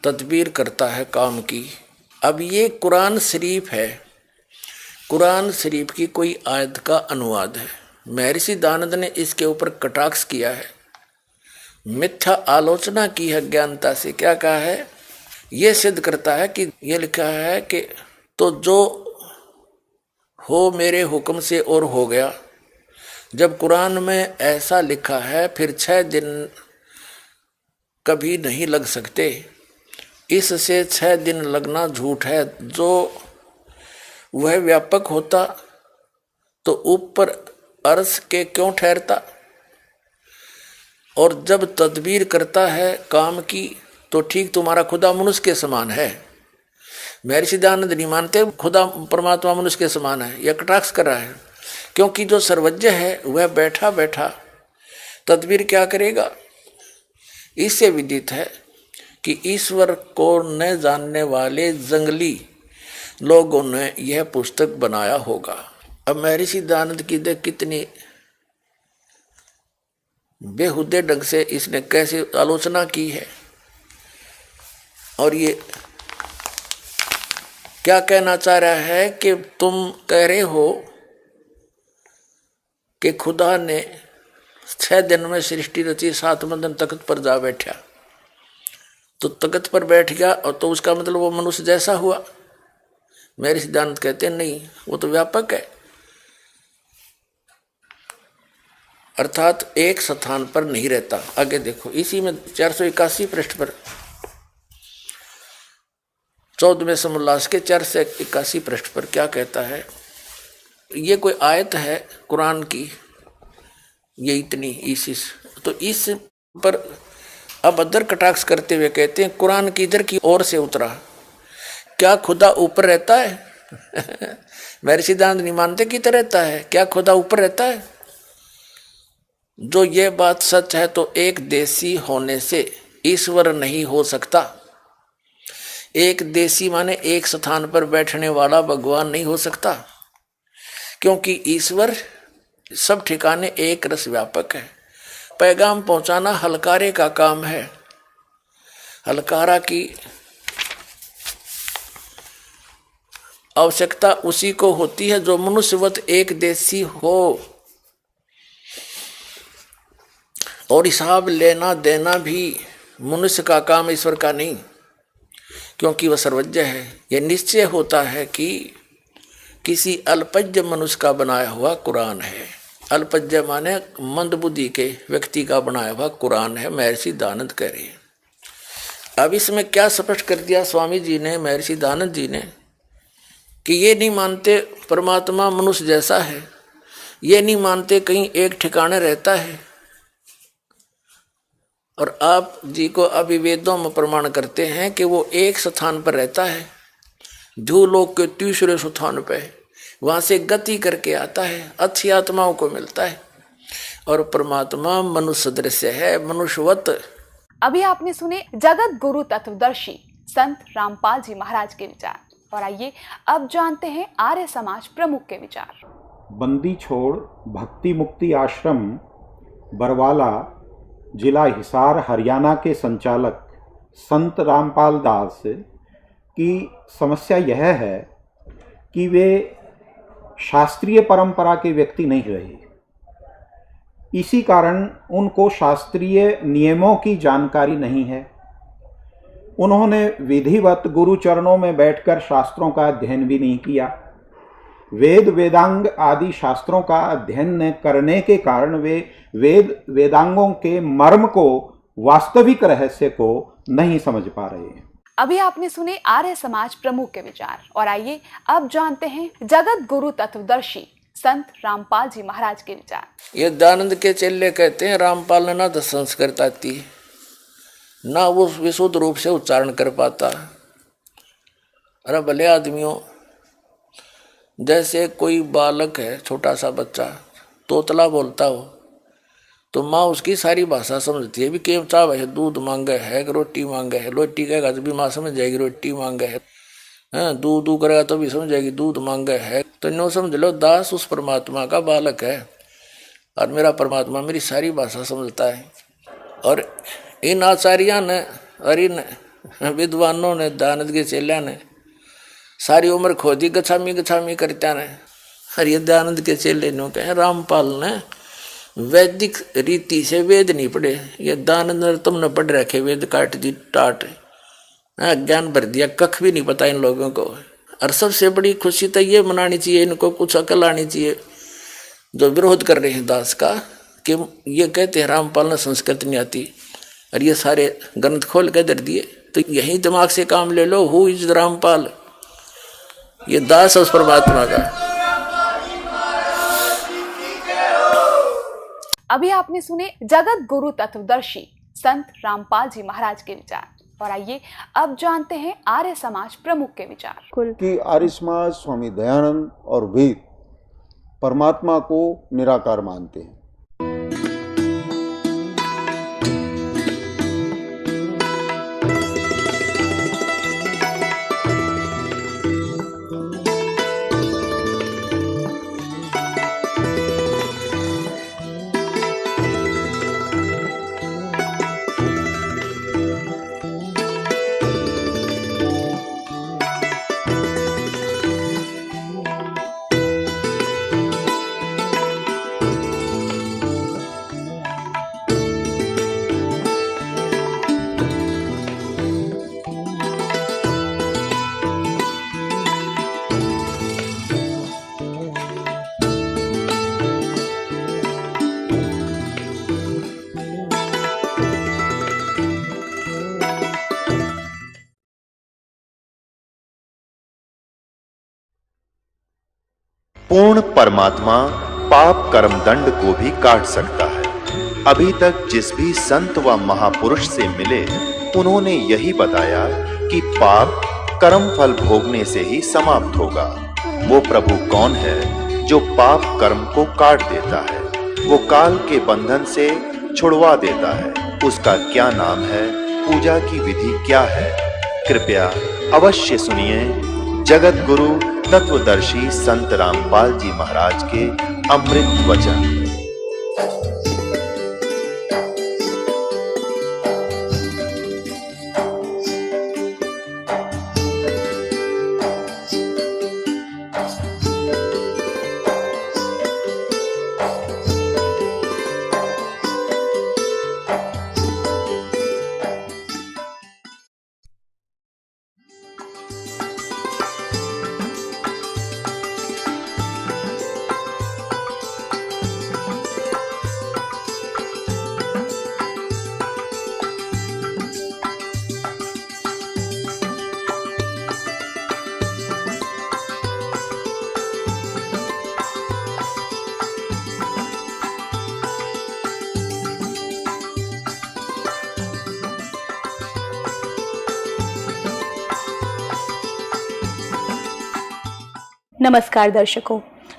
तदबीर करता है काम की। अब ये कुरान शरीफ है, कुरान शरीफ की कोई आयत का अनुवाद है। महर्षि दयानंद ने इसके ऊपर कटाक्ष किया है, मिथ्या आलोचना की है ज्ञानता से। क्या कहा है? ये सिद्ध करता है कि ये लिखा है कि तो जो हो मेरे हुक्म से और हो गया। जब कुरान में ऐसा लिखा है फिर 6 दिन कभी नहीं लग सकते, इससे 6 दिन लगना झूठ है। जो वह व्यापक होता तो ऊपर अर्श के क्यों ठहरता, और जब तदबीर करता है काम की तो ठीक तुम्हारा खुदा मनुष्य के समान है। महर्षि दयानंद नहीं मानते खुदा परमात्मा मनुष्य के समान है, यह कटाक्ष कर रहा है। क्योंकि जो सर्वज्ञ है वह बैठा बैठा तदबीर क्या करेगा। इससे विदित है कि ईश्वर को न जानने वाले जंगली लोगों ने यह पुस्तक बनाया होगा। अब महर्षि दयानंद की देख कितनी बेहुदे ढंग से इसने कैसे आलोचना की है। और ये क्या कहना चाह रहा है कि तुम कह रहे हो कि खुदा ने 6 दिन में सृष्टि रची, 7वें दिन तख्त पर जा बैठा, तो तख्त पर बैठ गया और तो उसका मतलब वो मनुष्य जैसा हुआ। मेरे सिद्धांत कहते हैं नहीं, वो तो व्यापक है, अर्थात एक स्थान पर नहीं रहता। आगे देखो इसी में 481 पृष्ठ पर 14वें समोल्लास के 481 पृष्ठ पर क्या कहता है। ये कोई आयत है कुरान की, ये इतनी इस तो इस पर अब अदर कटाक्ष करते हुए कहते हैं कुरान किधर की ओर से उतरा, क्या खुदा ऊपर रहता है? मेरे सिद्धांत नहीं मानते किधर रहता है, क्या खुदा ऊपर रहता है? जो ये बात सच है तो एक देशी होने से ईश्वर नहीं हो सकता। एक देशी माने एक स्थान पर बैठने वाला भगवान नहीं हो सकता, क्योंकि ईश्वर सब ठिकाने एक रस व्यापक है। पैगाम पहुंचाना हलकारे का काम है। हलकारा की आवश्यकता उसी को होती है जो मनुष्यवत एक देशी हो, और हिसाब लेना देना भी मनुष्य का काम, ईश्वर का नहीं, क्योंकि वह सर्वज्ञ है। यह निश्चय होता है कि किसी अल्पज्ञ मनुष्य का बनाया हुआ कुरान है। अल्पज्ञ माने मंदबुद्धि के व्यक्ति का बनाया हुआ कुरान है, महर्षि दयानंद कह रहे हैं। अब इसमें क्या स्पष्ट कर दिया स्वामी जी ने, महर्षि दयानंद जी ने, कि ये नहीं मानते परमात्मा मनुष्य जैसा है, ये नहीं मानते कहीं एक ठिकाने रहता है, और आप जी को अभी वेदों में प्रमाण करते हैं कि वो एक स्थान पर रहता है, भूलोक के तीसरे स्थान पे, वहां से गति करके आता है, अच्छी आत्माओं को मिलता है, और परमात्मा मनुष्य दृश्य है, मनुष्यवत। अभी आपने सुने जगत गुरु तत्वदर्शी संत रामपाल जी महाराज के विचार, और आइए अब जानते हैं आर्य समाज प्रमुख के विचार। बंदी छोड़ भक्ति मुक्ति आश्रम बरवाला जिला हिसार हरियाणा के संचालक संत रामपाल दास की समस्या यह है कि वे शास्त्रीय परंपरा के व्यक्ति नहीं रहे। इसी कारण उनको शास्त्रीय नियमों की जानकारी नहीं है। उन्होंने विधिवत गुरु चरणों में बैठकर शास्त्रों का अध्ययन भी नहीं किया। वेद वेदांग आदि शास्त्रों का अध्ययन न करने के कारण वे वेदांगों के मर्म को, वास्तविक रहस्य को नहीं समझ पा रहे हैं। अभी आपने सुने आर्य समाज प्रमुख के विचार, और आइए अब जानते हैं जगत गुरु तत्वदर्शी संत रामपाल जी महाराज के विचार। ये दयानंद के चेले कहते हैं रामपाल ने ना तो संस्कृत आती, ना वो विशुद्ध रूप से उच्चारण कर पाता। अरे भले आदमियों, जैसे कोई बालक है, छोटा सा बच्चा तोतला बोलता हो, तो माँ उसकी सारी भाषा समझती है। भी केम चाव है, दूध मांगे है कि रोटी मांगे है। रोटी कहेगा तो भी माँ समझ जाएगी रोटी मांगे है। हाँ, दूध दू करेगा तो भी समझ जाएगी दूध मांगे है। तो नो समझ लो, दास उस परमात्मा का बालक है और मेरा परमात्मा मेरी सारी भाषा समझता है। और इन आचार्यों ने और इन विद्वानों ने, दयानंद के चेल्या ने सारी उम्र खोदी गछामी गछामी करता ने। और ये दयानंद के चेले नो कहे रामपाल ने वैदिक रीति से वेद नहीं पढ़े, ये दयानंद तुमने पढ़ रखे वेद काट दी टाट, ज्ञान भर दिया, कख भी नहीं पता इन लोगों को। और सबसे बड़ी खुशी तो ये मनानी चाहिए, इनको कुछ अकल आनी चाहिए जो विरोध कर रहे हैं दास का, कि ये कहते हैं रामपाल ने संस्कृत नहीं आती और ये सारे ग्रंथ खोल के दर दिए। तो यही दिमाग से काम ले लो, हु इज रामपाल, ये दास है उस परमात्मा का। अभी आपने सुने जगत गुरु तत्वदर्शी संत रामपाल जी महाराज के विचार, और आइए अब जानते हैं आर्य समाज प्रमुख के विचार। कि आर्य समाज स्वामी दयानंद और वेद परमात्मा को निराकार मानते हैं। पूर्ण परमात्मा पाप कर्म दंड को भी काट सकता है। अभी तक जिस भी संत व महापुरुष से मिले, उन्होंने यही बताया कि पाप कर्म फल भोगने से ही समाप्त होगा। वो प्रभु कौन है जो पाप कर्म को काट देता है, वो काल के बंधन से छुड़वा देता है। उसका क्या नाम है, पूजा की विधि क्या है? कृपया अवश्य सुनिए जगत गुरु तत्वदर्शी संत रामपाल जी महाराज के अमृत वचन। नमस्कार दर्शकों,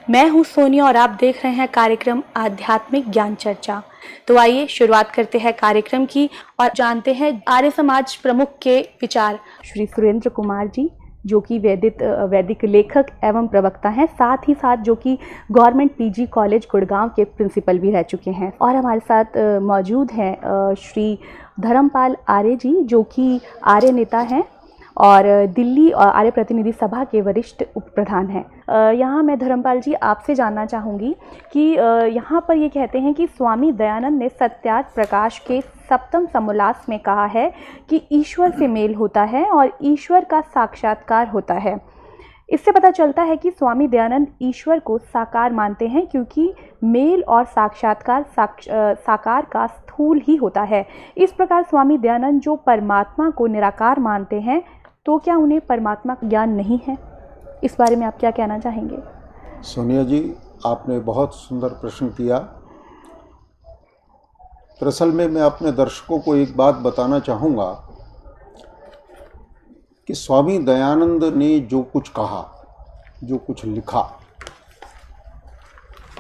मैं हूं सोनिया और आप देख रहे हैं कार्यक्रम आध्यात्मिक ज्ञान चर्चा। तो आइए शुरुआत करते हैं कार्यक्रम की और जानते हैं आर्य समाज प्रमुख के विचार। श्री सुरेंद्र कुमार जी, जो कि वैदिक लेखक एवं प्रवक्ता हैं, साथ ही साथ जो कि गवर्नमेंट पीजी कॉलेज गुड़गांव के प्रिंसिपल भी रह चुके हैं। और हमारे साथ मौजूद हैं श्री धर्मपाल आर्य जी, जो कि आर्य नेता हैं और दिल्ली और आर्य प्रतिनिधि सभा के वरिष्ठ उप प्रधान हैं। यहाँ मैं धर्मपाल जी आपसे जानना चाहूँगी कि यहाँ पर ये कहते हैं कि स्वामी दयानंद ने सत्यार्थ प्रकाश के सप्तम समोल्लास में कहा है कि ईश्वर से मेल होता है और ईश्वर का साक्षात्कार होता है। इससे पता चलता है कि स्वामी दयानंद ईश्वर को साकार मानते हैं, क्योंकि मेल और साक्षात्कार साकार का स्थूल ही होता है। इस प्रकार स्वामी दयानंद जो परमात्मा को निराकार मानते हैं, तो क्या उन्हें परमात्मा का ज्ञान नहीं है? इस बारे में आप क्या कहना चाहेंगे? सोनिया जी, आपने बहुत सुंदर प्रश्न किया। दरअसल में मैं अपने दर्शकों को एक बात बताना चाहूँगा कि स्वामी दयानंद ने जो कुछ कहा जो कुछ लिखा,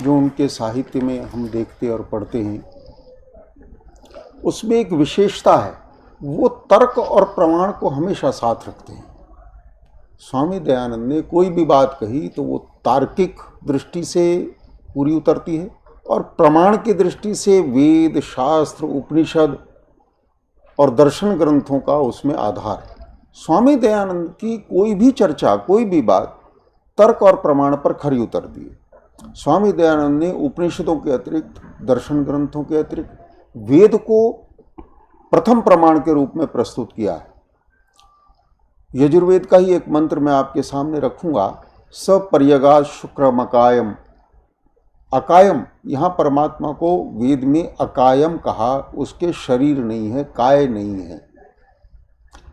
जो उनके साहित्य में हम देखते और पढ़ते हैं, उसमें एक विशेषता है, वो तर्क और प्रमाण को हमेशा साथ रखते हैं। स्वामी दयानंद ने कोई भी बात कही तो वो तार्किक दृष्टि से पूरी उतरती है और प्रमाण की दृष्टि से वेद, शास्त्र, उपनिषद और दर्शन ग्रंथों का उसमें आधार है। स्वामी दयानंद की कोई भी चर्चा, कोई भी बात तर्क और प्रमाण पर खरी उतरती है। स्वामी दयानंद ने उपनिषदों के अतिरिक्त, दर्शन ग्रंथों के अतिरिक्त वेद को प्रथम प्रमाण के रूप में प्रस्तुत किया है। यजुर्वेद का ही एक मंत्र मैं आपके सामने रखूंगा, सपर्यगा शुक्रमकायम। अकायम, यहाँ परमात्मा को वेद में अकायम कहा, उसके शरीर नहीं है, काय नहीं है।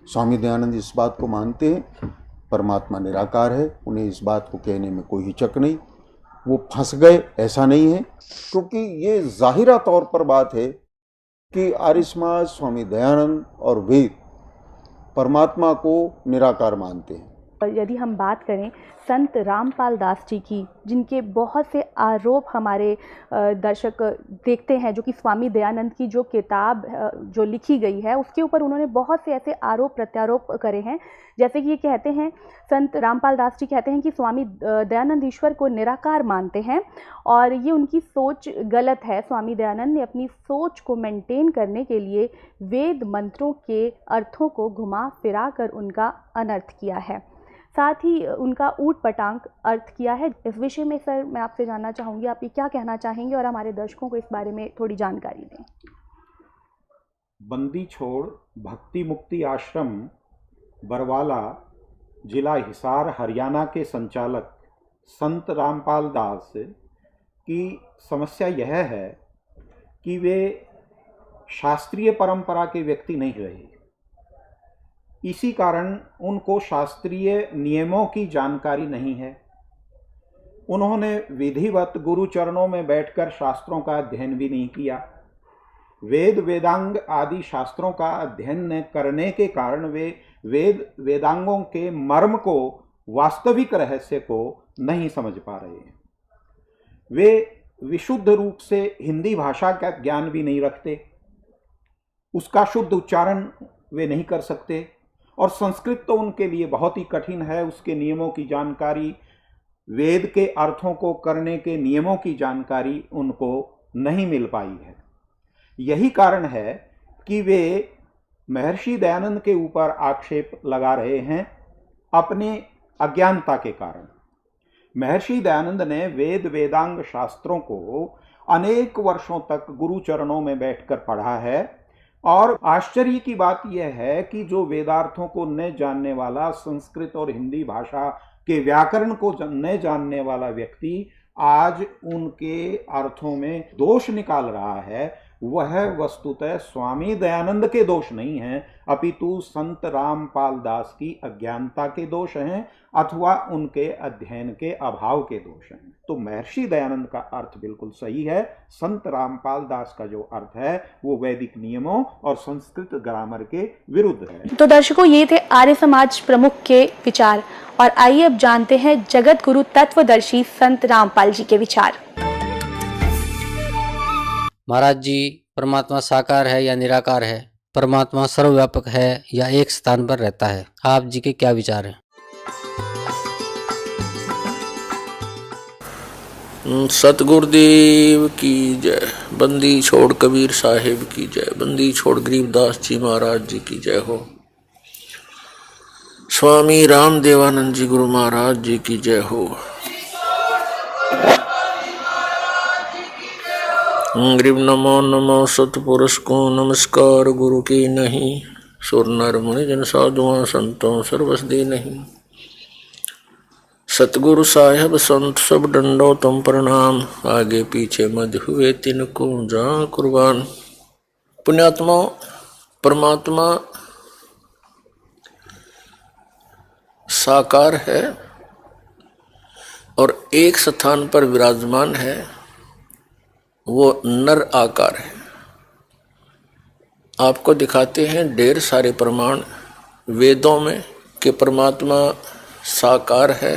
स्वामी दयानंद इस बात को मानते हैं, परमात्मा निराकार है, उन्हें इस बात को कहने में कोई हिचक नहीं। वो फंस गए ऐसा नहीं है, क्योंकि ये जाहिरा तौर पर बात है कि आर्य समाज, स्वामी दयानंद और वेद परमात्मा को निराकार मानते हैं। यदि हम बात करें संत रामपाल दास जी की, जिनके बहुत से आरोप हमारे दर्शक देखते हैं, जो कि स्वामी दयानंद की जो किताब जो लिखी गई है उसके ऊपर उन्होंने बहुत से ऐसे आरोप प्रत्यारोप करे हैं। जैसे कि ये कहते हैं, संत रामपाल दास जी कहते हैं कि स्वामी दयानंद ईश्वर को निराकार मानते हैं और ये उनकी सोच गलत है। स्वामी दयानंद ने अपनी सोच को मेंटेन करने के लिए वेद मंत्रों के अर्थों को घुमा फिरा कर उनका अनर्थ किया है, साथ ही उनका ऊट पटांग अर्थ किया है। इस विषय में सर मैं आपसे जानना चाहूँगी, आप ये क्या कहना चाहेंगे और हमारे दर्शकों को इस बारे में थोड़ी जानकारी दें। बंदी छोड़ भक्ति मुक्ति आश्रम बरवाला, जिला हिसार, हरियाणा के संचालक संत रामपाल दास की समस्या यह है कि वे शास्त्रीय परंपरा के व्यक्ति नहीं रहे। इसी कारण उनको शास्त्रीय नियमों की जानकारी नहीं है। उन्होंने विधिवत गुरु चरणों में बैठकर शास्त्रों का अध्ययन भी नहीं किया। वेद वेदांग आदि शास्त्रों का अध्ययन न करने के कारण वे वेदांगों के मर्म को, वास्तविक रहस्य को नहीं समझ पा रहे हैं। वे विशुद्ध रूप से हिंदी भाषा का ज्ञान भी नहीं रखते, उसका शुद्ध उच्चारण वे नहीं कर सकते, और संस्कृत तो उनके लिए बहुत ही कठिन है। उसके नियमों की जानकारी, वेद के अर्थों को करने के नियमों की जानकारी उनको नहीं मिल पाई है। यही कारण है कि वे महर्षि दयानंद के ऊपर आक्षेप लगा रहे हैं अपने अज्ञानता के कारण। महर्षि दयानंद ने वेद वेदांग शास्त्रों को अनेक वर्षों तक गुरु चरणों में बैठकर पढ़ा है, और आश्चर्य की बात यह है कि जो वेदार्थों को न जानने वाला, संस्कृत और हिंदी भाषा के व्याकरण को न जानने वाला व्यक्ति आज उनके अर्थों में दोष निकाल रहा है, वह वस्तुतः स्वामी दयानंद के दोष नहीं है, अपितु संत रामपाल दास की अज्ञानता के दोष हैं अथवा उनके अध्ययन के अभाव के दोष हैं। तो महर्षि दयानंद का अर्थ बिल्कुल सही है, संत रामपाल दास का जो अर्थ है वो वैदिक नियमों और संस्कृत ग्रामर के विरुद्ध है। तो दर्शकों, ये थे आर्य समाज प्रमुख के विचार, और आइए अब जानते हैं जगत गुरु तत्वदर्शी संत रामपाल जी के विचार। महाराज जी, परमात्मा साकार है या निराकार है? परमात्मा सर्वव्यापक है या एक स्थान पर रहता है? आप जी के क्या विचार हैं? सतगुरुदेव की जय। बंदी छोड़ कबीर साहिब की जय। बंदी छोड़ गरीबदास जी महाराज जी की जय हो। स्वामी राम देवानंद जी गुरु महाराज जी की जय हो। गरीब नमो नमो सतपुरुष को नमस्कार गुरु की नहीं। सुर नर मुनि जन साधुआं संतों सर्वस दी नहीं। सतगुरु साहेब संत सब डंडो तुम प्रणाम। आगे पीछे मध हुए तिनको जा कुर्बान। पुण्यात्मा, परमात्मा साकार है और एक स्थान पर विराजमान है, वो नर आकार है। आपको दिखाते हैं ढेर सारे प्रमाण वेदों में कि परमात्मा साकार है,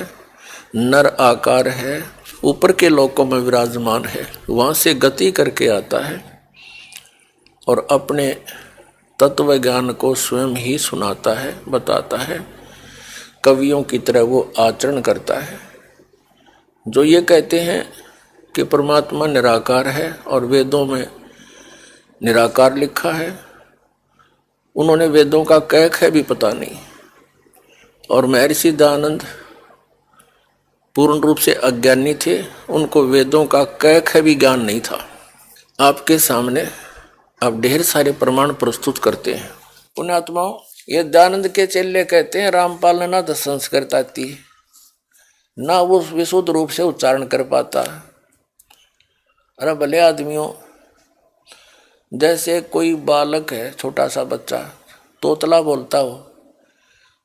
नर आकार है, ऊपर के लोकों में विराजमान है, वहां से गति करके आता है और अपने तत्व ज्ञान को स्वयं ही सुनाता है, बताता है। कवियों की तरह वो आचरण करता है। जो ये कहते हैं कि परमात्मा निराकार है और वेदों में निराकार लिखा है, उन्होंने वेदों का क भी पता नहीं। और महर्षि दयानंद पूर्ण रूप से अज्ञानी थे, उनको वेदों का क भी ज्ञान नहीं था। आपके सामने आप ढेर सारे प्रमाण प्रस्तुत करते हैं। पुण्यात्माओं, ये दयानंद के चेले कहते हैं रामपाल ने ना तो संस्कृत आती, ना वो विशुद्ध रूप से उच्चारण कर पाता। अरे भले आदमियों, जैसे कोई बालक है, छोटा सा बच्चा तोतला बोलता हो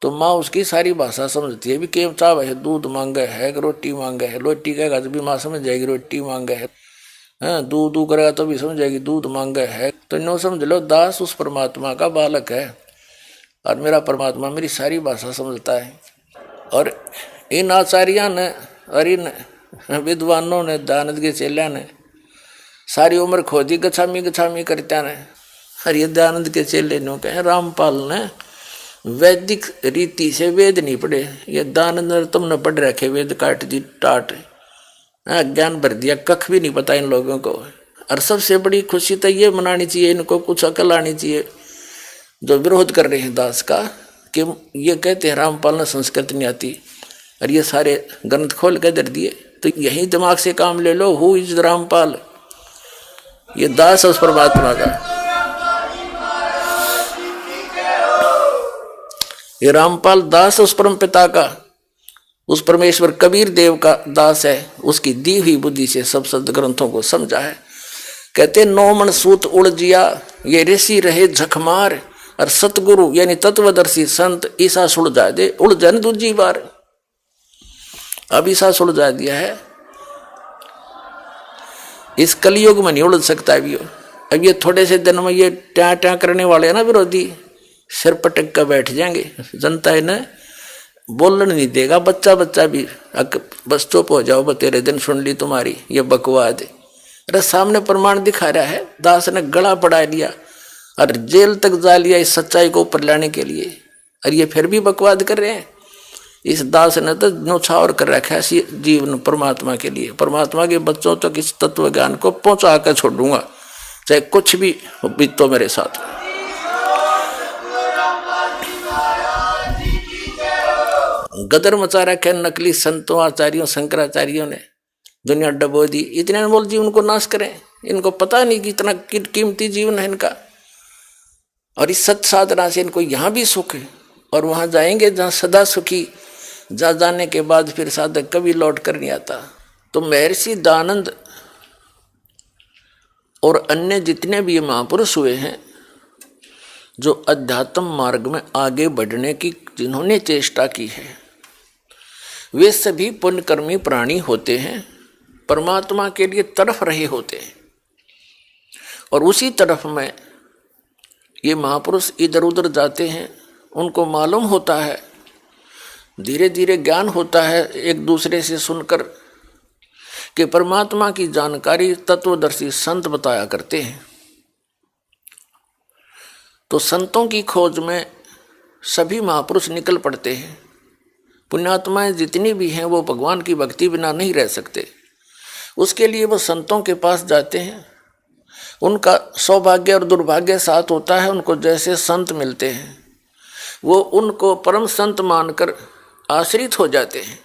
तो माँ उसकी सारी भाषा समझती है। भी केम चाव है, दूध मांगे है कि रोटी मांगे है। रोटी कहेगा तो भी माँ समझ जाएगी रोटी मांगे है। दूध दू करेगा तो भी समझ जाएगी दूध मांगे है। तो नो समझ लो, दास उस परमात्मा का बालक है और मेरा परमात्मा मेरी सारी भाषा समझता है। और इन आचार्यों ने और इन विद्वानों ने, दयानंद के चेलिया ने सारी उम्र खोदी गछामी गछामी करता ने। और ये दयानंद के चेले नो कहे रामपाल ने वैदिक रीति से वेद नहीं पढ़े। ये दयानंद ने तुमने पढ़ रखे वेद काट दी टाट, ज्ञान भर दिया, कख भी नहीं पता इन लोगों को। और सबसे बड़ी खुशी तो ये मनानी चाहिए, इनको कुछ अकल आनी चाहिए जो विरोध कर रहे हैं दास का, कि ये कहते हैं रामपाल ने संस्कृत नहीं आती और ये सारे ग्रंथ खोल के दर दिए। तो यही दिमाग से काम ले लो। Who is Rampal? ये दास उस परमात्मा का, ये रामपाल दास उस परम पिता का, उस परमेश्वर कबीर देव का दास है। उसकी दी हुई बुद्धि से सब सद ग्रंथों को समझा है। कहते 9 मन सूत उलझिया, ये ऋषि रहे झकमार, और सतगुरु यानी तत्वदर्शी संत ईसा सुलझा दे उलझन दूजी बार। अब ईसा सुलझा दिया है, इस कलयुग में नहीं उलझ सकता अभी। अब ये थोड़े से दिन में ये ट्या ट्या करने वाले हैं ना विरोधी, सिर पटक कर बैठ जाएंगे। जनता इन्हें बोलने नहीं देगा। बच्चा बच्चा भी बस चुप हो जाओ, तेरे दिन सुन ली तुम्हारी ये बकवाद। अरे सामने प्रमाण दिखा रहा है, दास ने गला पड़ा लिया और जेल तक जा लिया इस सच्चाई को ऊपर लाने के लिए, और ये फिर भी बकवाद कर रहे हैं। इस दास ने तो न्यौछावर कर रखा है जीवन परमात्मा के लिए। परमात्मा के बच्चों तक इस तत्व ज्ञान को पहुंचा कर छोड़ूंगा, चाहे कुछ भी बीतो मेरे साथ। गदर मचा रखे नकली संतों, आचार्यों, शंकराचार्यों ने, दुनिया डबो दी। इतने अनमोल जीवन को नाश करें, इनको पता नहीं कि इतना कीमती जीवन है इनका। और इस सत साधना से इनको यहाँ भी सुख है और वहां जाएंगे जहाँ सदा सुखी। जा जाने के बाद फिर साधक कभी लौट कर नहीं आता। तो महर्षि दयानंद और अन्य जितने भी महापुरुष हुए हैं जो अध्यात्म मार्ग में आगे बढ़ने की जिन्होंने चेष्टा की है, वे सभी पुण्यकर्मी प्राणी होते हैं, परमात्मा के लिए तड़फ रहे होते हैं। और उसी तरफ में ये महापुरुष इधर उधर जाते हैं। उनको मालूम होता है, धीरे धीरे ज्ञान होता है एक दूसरे से सुनकर, कि परमात्मा की जानकारी तत्वदर्शी संत बताया करते हैं। तो संतों की खोज में सभी महापुरुष निकल पड़ते हैं। पुण्यात्माएं जितनी भी हैं वो भगवान की भक्ति बिना नहीं रह सकते। उसके लिए वो संतों के पास जाते हैं। उनका सौभाग्य और दुर्भाग्य साथ होता है। उनको जैसे संत मिलते हैं वो उनको परम संत मानकर आश्रित हो जाते हैं।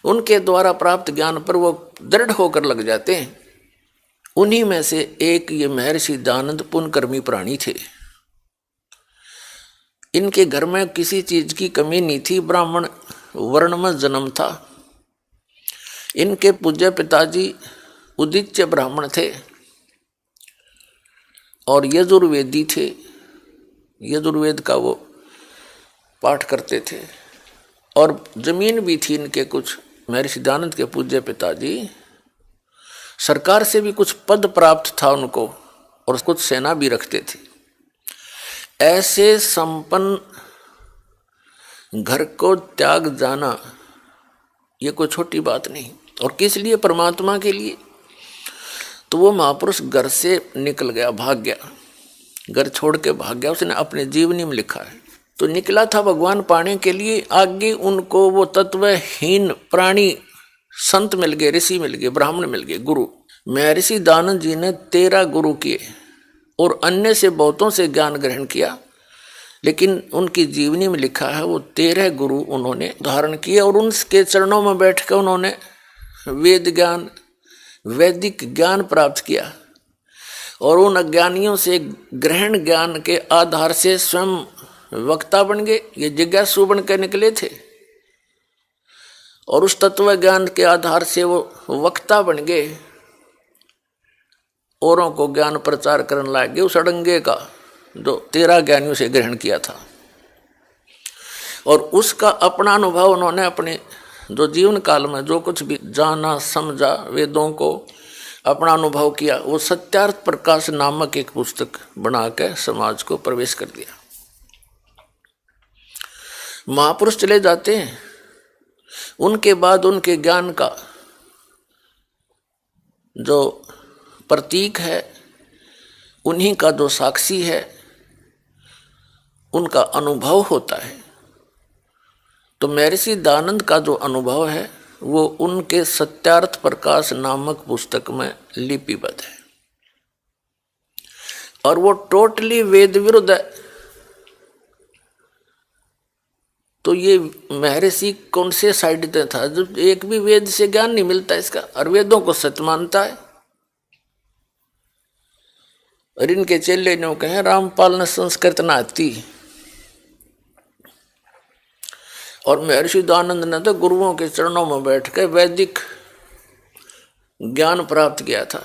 उनके द्वारा प्राप्त ज्ञान पर वो दृढ़ होकर लग जाते हैं। उन्हीं में से एक ये महर्षि दयानंद पुण्यकर्मी प्राणी थे। इनके घर में किसी चीज की कमी नहीं थी। ब्राह्मण वर्ण में जन्म था। इनके पूज्य पिताजी उदिच्य ब्राह्मण थे और यजुर्वेदी थे। यजुर्वेद का वो पाठ करते थे। और जमीन भी थी इनके कुछ। महर्षि दयानंद के पूज्य पिताजी सरकार से भी कुछ पद प्राप्त था उनको और कुछ सेना भी रखते थे। ऐसे संपन्न घर को त्याग जाना ये कोई छोटी बात नहीं। और किस लिए? परमात्मा के लिए। तो वो महापुरुष घर से निकल गया, भाग गया, घर छोड़ के भाग गया, उसने अपने जीवनी में लिखा है। तो निकला था भगवान पाने के लिए, आगे उनको वो तत्वहीन प्राणी संत मिल गए, ऋषि मिल गए, ब्राह्मण मिल गए, गुरु। महर्षि दानंद जी ने 13 गुरु किए और अन्य से बहुतों से ज्ञान ग्रहण किया, लेकिन उनकी जीवनी में लिखा है वो 13 गुरु उन्होंने धारण किए और उनके चरणों में बैठकर उन्होंने वेद ज्ञान, वैदिक ज्ञान प्राप्त किया और उन अज्ञानियों से ग्रहण ज्ञान के आधार से स्वयं वक्ता बन गए। ये जिज्ञासु बन के निकले थे और उस तत्व ज्ञान के आधार से वो वक्ता बन गए, औरों को ज्ञान प्रचार करने लगे उस अड़ंगे का जो 13 ज्ञानियों से ग्रहण किया था। और उसका अपना अनुभव उन्होंने अपने जो जीवन काल में जो कुछ भी जाना समझा, वेदों को अपना अनुभव किया, वो सत्यार्थ प्रकाश नामक एक पुस्तक बना के समाज को प्रवेश कर दिया। महापुरुष चले जाते हैं, उनके बाद उनके ज्ञान का जो प्रतीक है, उन्हीं का जो साक्षी है, उनका अनुभव होता है। तो महर्षि दानंद का जो अनुभव है वो उनके सत्यार्थ प्रकाश नामक पुस्तक में लिपिबद्ध है और वो टोटली वेद विरुद्ध है। तो ये महर्षि कौन से साइड पे था? जब एक भी वेद से ज्ञान नहीं मिलता इसका, और वेदों को सत्य मानता है। और इनके चेले ने कहे रामपाल ने संस्कृत ना आती, और महर्षि दानंद ने तो गुरुओं के चरणों में बैठ कर वैदिक ज्ञान प्राप्त किया था।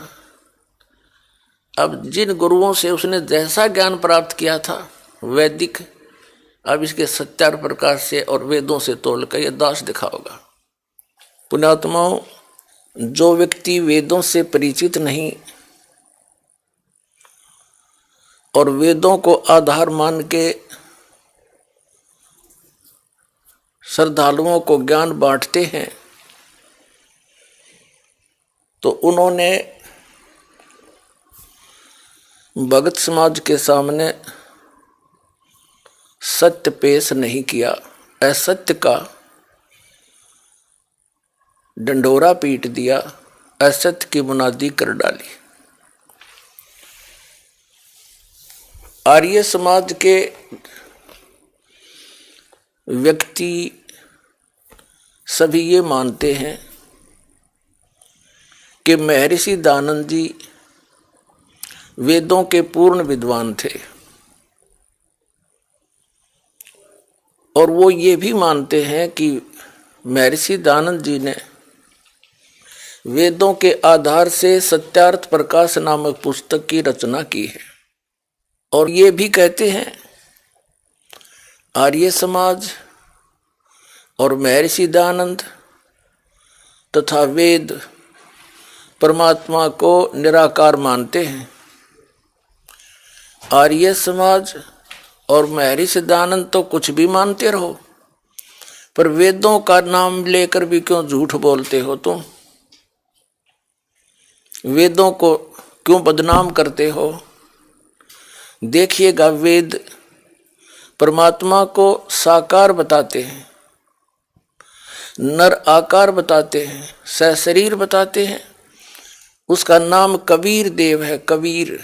अब जिन गुरुओं से उसने जैसा ज्ञान प्राप्त किया था वैदिक, अब इसके सत्यार्थ प्रकाश से और वेदों से तोड़ कर यह दास दिखाओगा। पुण्यात्माओं, जो व्यक्ति वेदों से परिचित नहीं और वेदों को आधार मान के श्रद्धालुओं को ज्ञान बांटते हैं, तो उन्होंने भगत समाज के सामने सत्य पेश नहीं किया, असत्य का डंडोरा पीट दिया, असत्य की मुनादी कर डाली। आर्य समाज के व्यक्ति सभी ये मानते हैं कि महर्षि दानंद जी वेदों के पूर्ण विद्वान थे, और वो ये भी मानते हैं कि महर्षि दानंद जी ने वेदों के आधार से सत्यार्थ प्रकाश नामक पुस्तक की रचना की है। और ये भी कहते हैं आर्य समाज और महर्षि दानंद तथा वेद परमात्मा को निराकार मानते हैं। आर्य समाज और महर्षि दानंद तो कुछ भी मानते रहो, पर वेदों का नाम लेकर भी क्यों झूठ बोलते हो तुम? वेदों को क्यों बदनाम करते हो? देखिएगा, वेद परमात्मा को साकार बताते हैं, नर आकार बताते हैं, सशरीर बताते हैं। उसका नाम कबीर देव है, कबीर।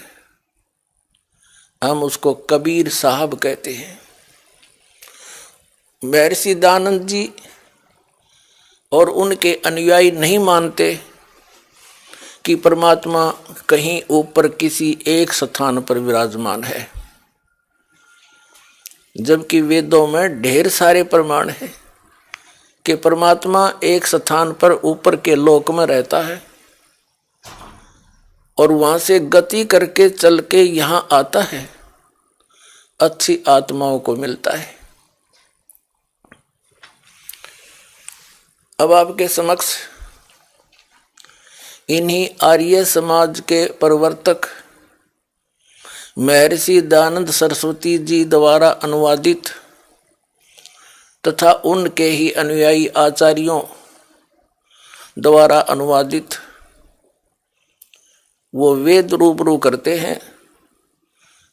हम उसको कबीर साहब कहते हैं। महर्षि दानंद जी और उनके अनुयायी नहीं मानते कि परमात्मा कहीं ऊपर किसी एक स्थान पर विराजमान है, जबकि वेदों में ढेर सारे प्रमाण हैं कि परमात्मा एक स्थान पर ऊपर के लोक में रहता है और वहां से गति करके चल के यहाँ आता है, अच्छी आत्माओं को मिलता है। अब आपके समक्ष इन्हीं आर्य समाज के प्रवर्तक महर्षि दयानंद सरस्वती जी द्वारा अनुवादित तथा उनके ही अनुयायी आचार्यों द्वारा अनुवादित वो वेद रूबरू करते हैं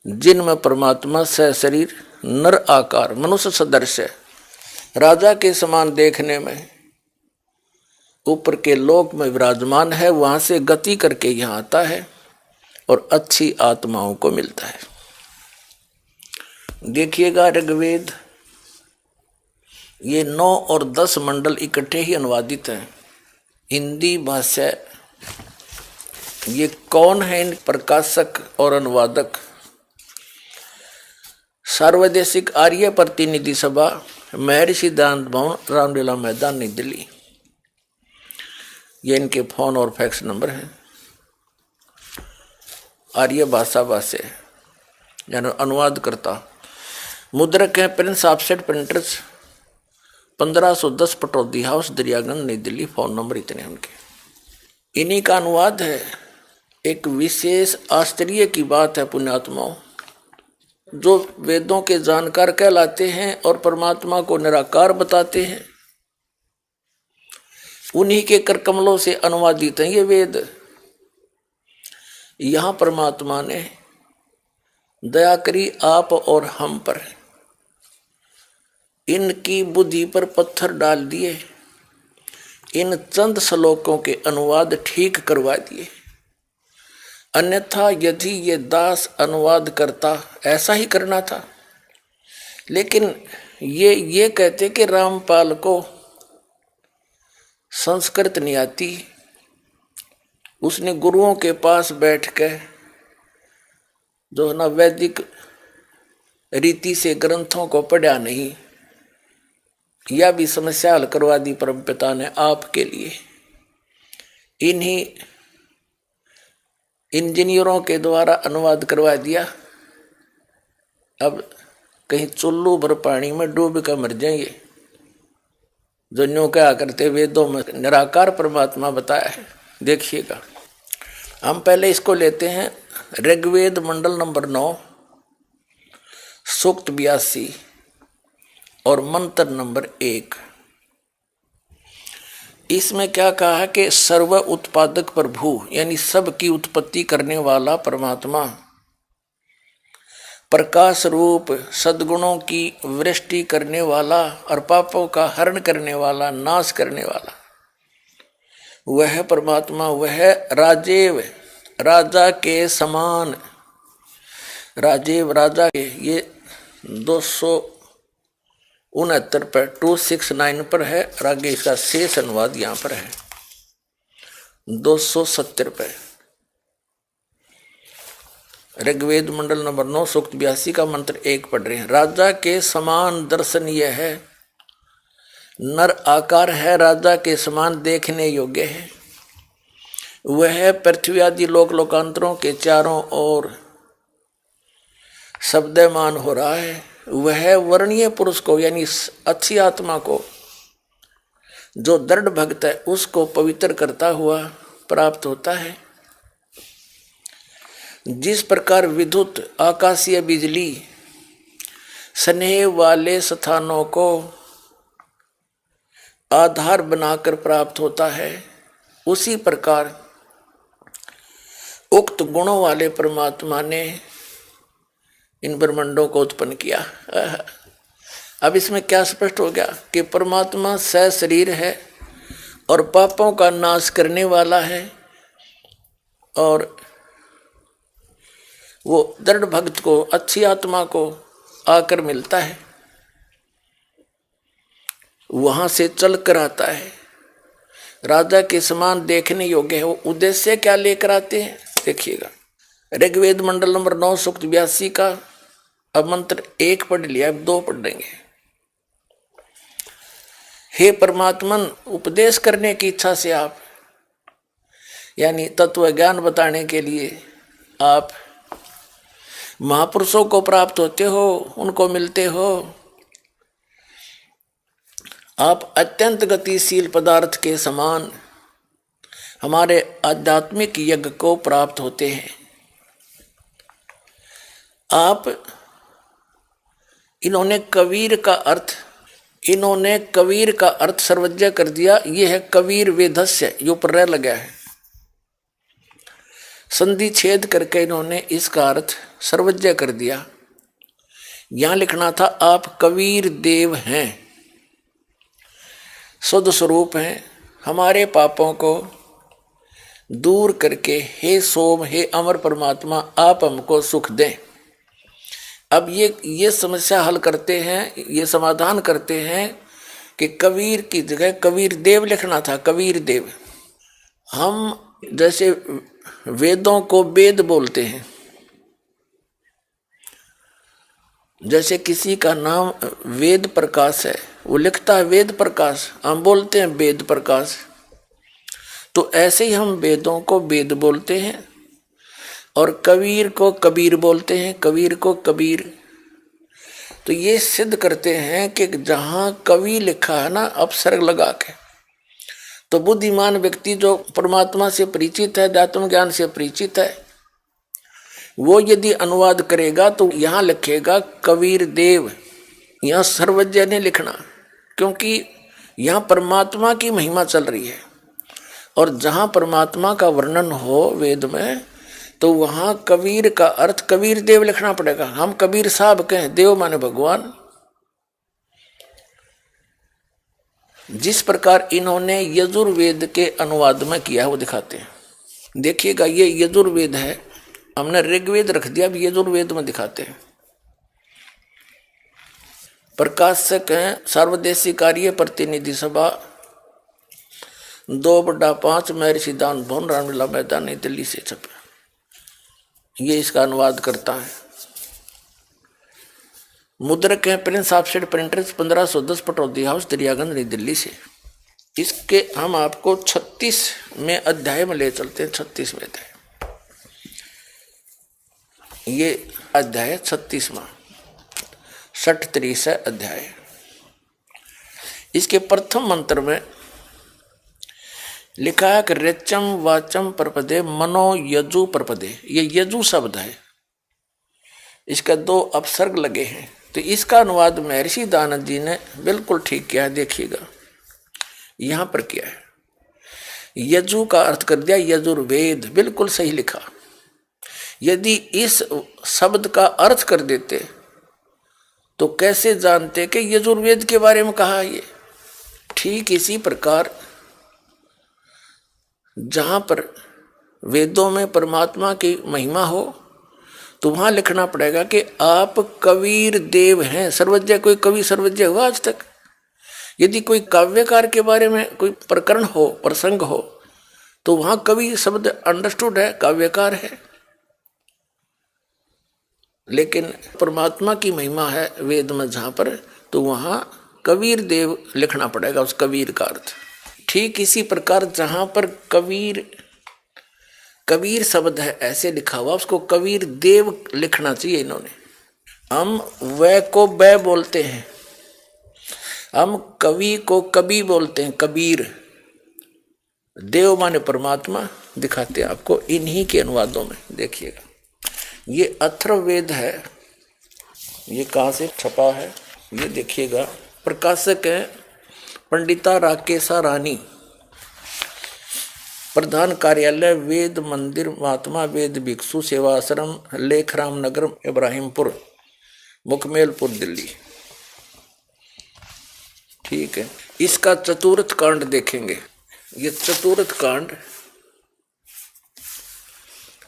जिनमें परमात्मा सशरीर नर आकार मनुष्य सदृश है, राजा के समान देखने में ऊपर के लोक में विराजमान है, वहां से गति करके यहाँ आता है और अच्छी आत्माओं को मिलता है। देखिएगा ऋग्वेद ये 9 और 10 मंडल इकट्ठे ही अनुवादित हैं। हिंदी भाषा ये कौन है इन प्रकाशक और अनुवादक? सार्वदेशिक आर्य प्रतिनिधि सभा, महर्षि सिद्धांत भवन, रामलीला मैदान, नई दिल्ली। ये इनके फोन और फैक्स नंबर हैं। आर्य भाषा भाष्य यानी अनुवाद करता। मुद्रक हैं Prince offset printers, 1510 Pataudi house, Daryaganj, नई दिल्ली। फोन नंबर इतने उनके। इन्हीं का अनुवाद है। एक विशेष आश्चर्य की बात है पुण्यात्माओं, जो वेदों के जानकार कहलाते हैं और परमात्मा को निराकार बताते हैं, उन्हीं के कर कमलों से अनुवादित हैं ये वेद। यहां परमात्मा ने दया करी आप और हम पर, इनकी बुद्धि पर पत्थर डाल दिए, इन चंद श्लोकों के अनुवाद ठीक करवा दिए। अन्यथा यदि ये दास अनुवाद करता, ऐसा ही करना था। लेकिन ये कहते कि रामपाल को संस्कृत नहीं आती, उसने गुरुओं के पास बैठ कर जो है ना वैदिक रीति से ग्रंथों को पढ़ा नहीं, यह भी समस्या हल करवा दी परमपिता ने आपके लिए। इन्हीं इंजीनियरों के द्वारा अनुवाद करवा दिया। अब कहीं चुल्लू भर पानी में डूब कर मर जाएंगे। जो न्यू क्या करते वेदों में निराकार परमात्मा बताया है। देखिएगा, हम पहले इसको लेते हैं ऋग्वेद मंडल नंबर 9 सूक्त 82 और मंत्र नंबर 1। इसमें क्या कहा है कि सर्व उत्पादक प्रभु यानी सब की उत्पत्ति करने वाला परमात्मा, प्रकाश रूप सद्गुणों की वृष्टि करने वाला और पापों का हरण करने वाला, नाश करने वाला, वह परमात्मा, वह राजेव राजा के समान। राजेव राजा के ये 269 पर 269 पर है और आगे इसका शेष अनुवाद यहाँ पर है 270 पर। ऋग्वेद मंडल नंबर 9 सूक्त 82 का मंत्र 1 पढ़ रहे हैं। राजा के समान दर्शन यह है, नर आकार है, राजा के समान देखने योग्य है। वह पृथ्वी आदि लोक लोकांतरों के चारों ओर शब्दमान हो रहा है। वह वर्णीय पुरुष को यानी अच्छी आत्मा को, जो दृढ़ भक्त है, उसको पवित्र करता हुआ प्राप्त होता है। जिस प्रकार विद्युत आकाशीय बिजली स्नेह वाले स्थानों को आधार बनाकर प्राप्त होता है, उसी प्रकार उक्त गुणों वाले परमात्मा ने इन ब्रह्मांडों को उत्पन्न किया। अब इसमें क्या स्पष्ट हो गया कि परमात्मा सशरीर है और पापों का नाश करने वाला है, और वो दृढ़ भक्त को, अच्छी आत्मा को आकर मिलता है, वहां से चल कर आता है। राजा के समान देखने योग्य है। वो उद्देश्य क्या लेकर आते हैं देखिएगा। ऋग्वेद मंडल नंबर 9 सूक्त 82 का अब मंत्र 1 पढ़ लिया, अब 2 पढ़ देंगे। हे परमात्मन, उपदेश करने की इच्छा से आप यानी तत्व ज्ञान बताने के लिए आप महापुरुषों को प्राप्त होते हो, उनको मिलते हो। आप अत्यंत गतिशील पदार्थ के समान हमारे आध्यात्मिक यज्ञ को प्राप्त होते हैं। आप इन्होंने कबीर का अर्थ इन्होंने कबीर का अर्थ सर्वज्ञ कर दिया। ये है कबीर वेदस्य, ये ऊपर रह लगा है। संधि छेद करके इन्होंने इसका अर्थ सर्वज्ञ कर दिया। यहां लिखना था आप कबीर देव हैं, शुद्ध स्वरूप हैं, हमारे पापों को दूर करके हे सोम, हे अमर परमात्मा, आप हमको सुख दें। अब ये समस्या हल करते हैं, ये समाधान करते हैं कि कबीर की जगह कबीर देव लिखना था, कबीर देव। हम जैसे वेदों को वेद बोलते हैं, जैसे किसी का नाम वेद प्रकाश है, वो लिखता है वेद प्रकाश, हम बोलते हैं वेद प्रकाश। तो ऐसे ही हम वेदों को वेद बोलते हैं और कबीर को कबीर बोलते हैं, कबीर को कबीर। तो ये सिद्ध करते हैं कि जहां कवि लिखा है ना अपसर्ग लगा के, तो बुद्धिमान व्यक्ति जो परमात्मा से परिचित है, आत्म ज्ञान से परिचित है, वो यदि अनुवाद करेगा तो यहां लिखेगा कबीर देव। यहां सर्वज्ञ ने लिखना, क्योंकि यहां परमात्मा की महिमा चल रही है। और जहां परमात्मा का वर्णन हो वेद में, तो वहां कबीर का अर्थ कबीर देव लिखना पड़ेगा। हम कबीर साहब कहें, देव माने भगवान। जिस प्रकार इन्होंने यजुर्वेद के अनुवाद में किया है वो दिखाते हैं। देखिएगा, ये यजुर्वेद है, हमने ऋग्वेद रख दिया, अब यजुर्वेद में दिखाते हैं। प्रकाशक हैं सर्वदेशी कार्य प्रतिनिधि सभा 2/5 महर्षि दान भवन, रामलीला मैदान, नई दिल्ली से छपे। ये इसका अनुवाद करता है। मुद्रक हैं Prince offset printers 1510 Pataudi house, Daryaganj, नई दिल्ली से। इसके हम आपको 36वें अध्याय में ले चलते हैं। 36वें अध्याय, ये अध्याय 36वां 63 अध्याय। इसके प्रथम मंत्र में लिखा है कि रेचम वाचम प्रपदे मनो यजु प्रपदे। ये यजु शब्द है, इसका 2 अपसर्ग लगे हैं। तो इसका अनुवाद महर्षि दानव जी ने बिल्कुल ठीक किया है। देखिएगा यहां पर क्या है, यजु का अर्थ कर दिया यजुर्वेद, बिल्कुल सही लिखा। यदि इस शब्द का अर्थ कर देते तो कैसे जानते कि यजुर्वेद के बारे में कहा ये। ठीक इसी प्रकार जहां पर वेदों में परमात्मा की महिमा हो तो वहां लिखना पड़ेगा कि आप कबीर देव हैं, सर्वज्ञ। कोई कवि सर्वज्ञ हुआ आज तक? यदि कोई काव्यकार के बारे में कोई प्रकरण हो, प्रसंग हो, तो वहां कवि शब्द अंडरस्टूड है, काव्यकार है। लेकिन परमात्मा की महिमा है वेद में जहां पर, तो वहां कबीर देव लिखना पड़ेगा, उस कबीर का अर्थ। ठीक इसी प्रकार जहां पर कबीर शब्द है ऐसे लिखा हुआ, उसको कबीर देव लिखना चाहिए इन्होंने। हम वह को बै बोलते हैं, हम कवि को कवि बोलते हैं, कबीर। देव माने परमात्मा दिखाते हैं आपको इन्हीं के अनुवादों में। देखिएगा ये अथर्ववेद है, ये कहाँ से छपा है ये देखिएगा। प्रकाशक है पंडिता राकेशा रानी, प्रधान कार्यालय वेद मंदिर महात्मा वेद भिक्षु सेवाश्रम, लेखराम नगर, इब्राहिमपुर, मुकमेलपुर, दिल्ली। ठीक है, इसका चतुर्थ कांड देखेंगे। ये चतुर्थ कांड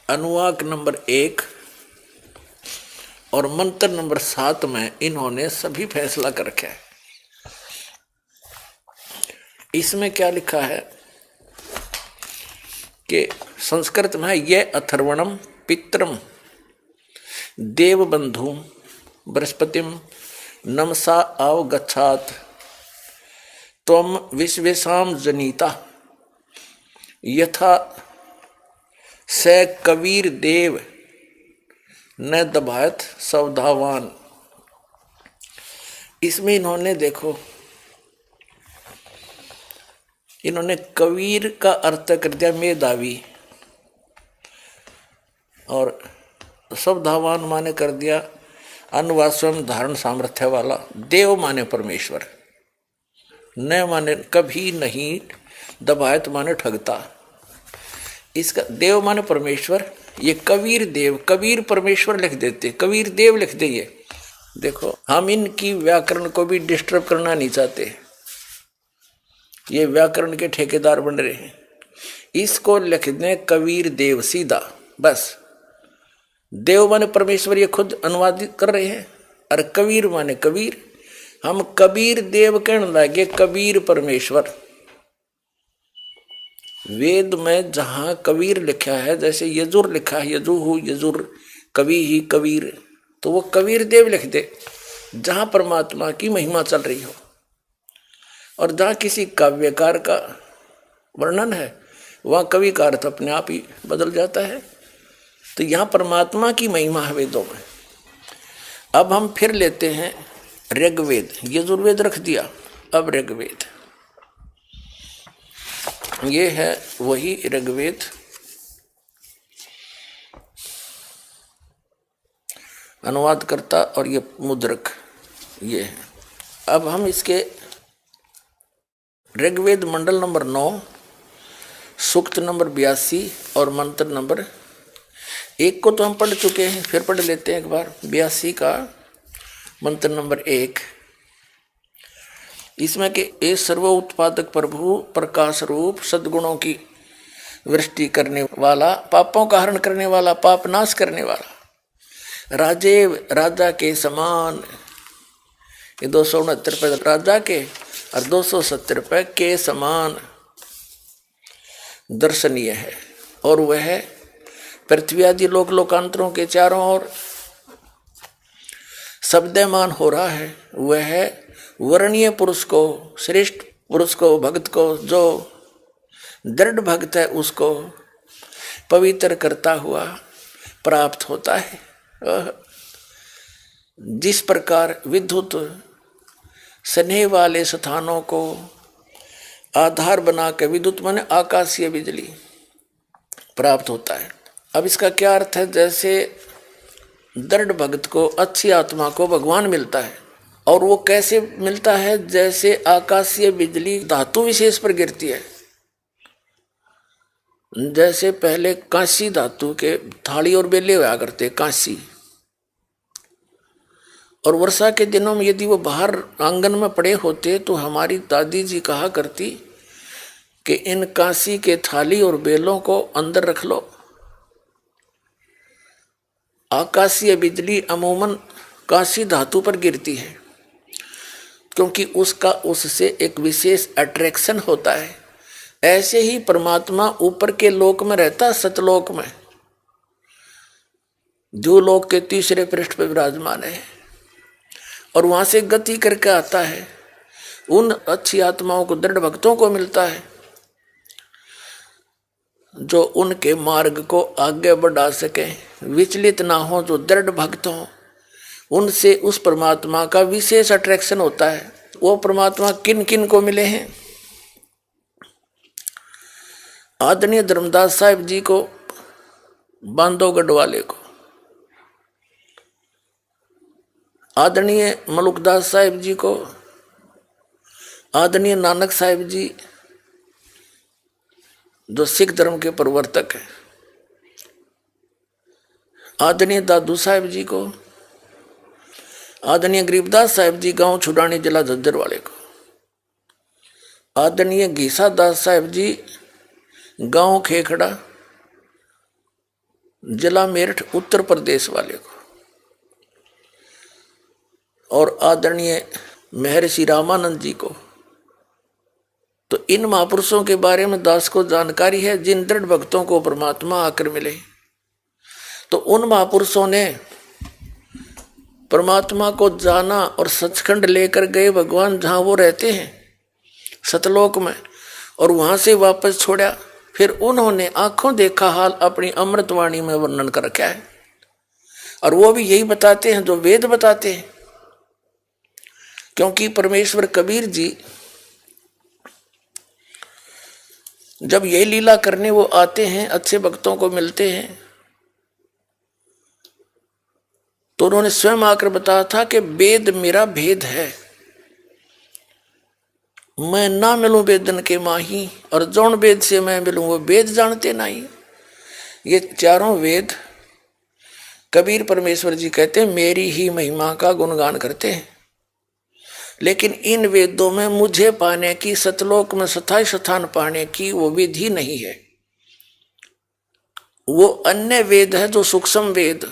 अनुवाक नंबर 1 और मंत्र नंबर 7 में इन्होंने सभी फैसला कर रखा है। इसमें क्या लिखा है कि संस्कृत में ये अथर्वणम पित्रम देवबंधु बृहस्पतिम नमसा अवगच्छात त्वम विश्वेशाम जनीता यथा स कबीर देव न दबायत सावधावान। इसमें इन्होंने देखो, इन्होंने कबीर का अर्थ कर दिया मेधावी, और सावधावान माने कर दिया अनुवास्वम धारण सामर्थ्य वाला, देव माने परमेश्वर। न माने कभी नहीं, दबायत माने ठगता। इसका देव माने परमेश्वर, ये कबीर देव, कबीर परमेश्वर लिख देते, कबीर देव लिख दे। ये देखो, हम इनकी व्याकरण को भी डिस्टर्ब करना नहीं चाहते, ये व्याकरण के ठेकेदार बन रहे हैं। इसको लिख दें कबीर देव सीधा, बस। देव माने परमेश्वर, ये खुद अनुवादित कर रहे हैं, और कबीर माने कबीर। हम कबीर देव कहने लगे, कबीर परमेश्वर। वेद में जहां कबीर लिखा है, जैसे यजुर लिखा है, यजुहु यजुर, कवि ही कबीर, तो वो कबीर देव लिख दे जहां परमात्मा की महिमा चल रही हो। और जहां किसी काव्यकार का वर्णन है, वहां कवि का अर्थ अपने आप ही बदल जाता है। तो यहां परमात्मा की महिमा है वेदों में। अब हम फिर लेते हैं ऋग्वेद, यजुर्वेद रख दिया, अब ऋग्वेद। ये है वही ऋग्वेद, अनुवादकर्ता और ये मुद्रक, ये है। अब हम इसके ऋग्वेद मंडल नंबर 9, सूक्त नंबर 82 और मंत्र नंबर 1 को तो हम पढ़ चुके हैं, फिर पढ़ लेते हैं एक बार। 82 का मंत्र नंबर 1, इसमें कि ए सर्व उत्पादक प्रभु, प्रकाश रूप, सद्गुणों की वृष्टि करने वाला, पापों का हरण करने वाला, पाप नाश करने वाला, राजे राजा के समान। ये 269 रुपये राजा के और 270 रुपये के समान दर्शनीय है। और वह पृथ्वी आदि लोक लोकांतरों के चारों ओर शब्दमान हो रहा है। वह वर्णीय पुरुष को, श्रेष्ठ पुरुष को, भक्त को, जो दृढ़ भक्त है उसको पवित्र करता हुआ प्राप्त होता है। जिस प्रकार विद्युत स्नेह वाले स्थानों को आधार बना के, विद्युत माने आकाशीय बिजली, प्राप्त होता है। अब इसका क्या अर्थ है? जैसे दृढ़ भक्त को, अच्छी आत्मा को भगवान मिलता है, और वो कैसे मिलता है? जैसे आकाशीय बिजली धातु विशेष पर गिरती है। जैसे पहले कांसी धातु के थाली और बेले हुआ करते, कांसी, और वर्षा के दिनों में यदि वो बाहर आंगन में पड़े होते तो हमारी दादी जी कहा करती कि इन कांसी के थाली और बेलों को अंदर रख लो। आकाशीय बिजली अमूमन कांसी धातु पर गिरती है, क्योंकि उसका उससे एक विशेष अट्रैक्शन होता है। ऐसे ही परमात्मा ऊपर के लोक में रहता, सतलोक में, जो लोक के तीसरे पृष्ठ पर विराजमान है, और वहां से गति करके आता है। उन अच्छी आत्माओं को, दृढ़ भक्तों को मिलता है, जो उनके मार्ग को आगे बढ़ा सके, विचलित ना हो, जो दृढ़ भक्त हो, उनसे उस परमात्मा का विशेष अट्रैक्शन होता है। वो परमात्मा किन किन को मिले हैं? आदरणीय धर्मदास साहिब जी को, बांधवगढ़ वाले को, आदरणीय मलुकदास साहिब जी को, आदरणीय नानक साहिब जी जो सिख धर्म के प्रवर्तक हैं, आदरणीय दादू साहिब जी को, आदरणीय गरीबदास साहिब जी गांव छुड़ानी जिला झज्जर वाले को, आदरणीय घीसा दास साहिब जी गांव खेखड़ा जिला मेरठ उत्तर प्रदेश वाले को, और आदरणीय महर्षि रामानंद जी को। तो इन महापुरुषों के बारे में दास को जानकारी है, जिन दृढ़ भक्तों को परमात्मा आकर मिले। तो उन महापुरुषों ने परमात्मा को जाना और सचखंड लेकर गए भगवान जहाँ वो रहते हैं, सतलोक में, और वहाँ से वापस छोड़ा। फिर उन्होंने आंखों देखा हाल अपनी अमृतवाणी में वर्णन कर रखा है, और वो भी यही बताते हैं जो वेद बताते हैं। क्योंकि परमेश्वर कबीर जी जब यही लीला करने वो आते हैं, अच्छे भक्तों को मिलते हैं, तो उन्होंने स्वयं आकर बताया था कि वेद मेरा भेद है। मैं ना मिलूं वेदन के माही, और जौन वेद से मैं मिलूं वो वेद जानते नहीं। ये चारों वेद कबीर परमेश्वर जी कहते हैं मेरी ही महिमा का गुणगान करते हैं, लेकिन इन वेदों में मुझे पाने की, सतलोक में स्थायी स्थान पाने की वो विधि नहीं है। वो अन्य वेद है जो सूक्ष्म वेद,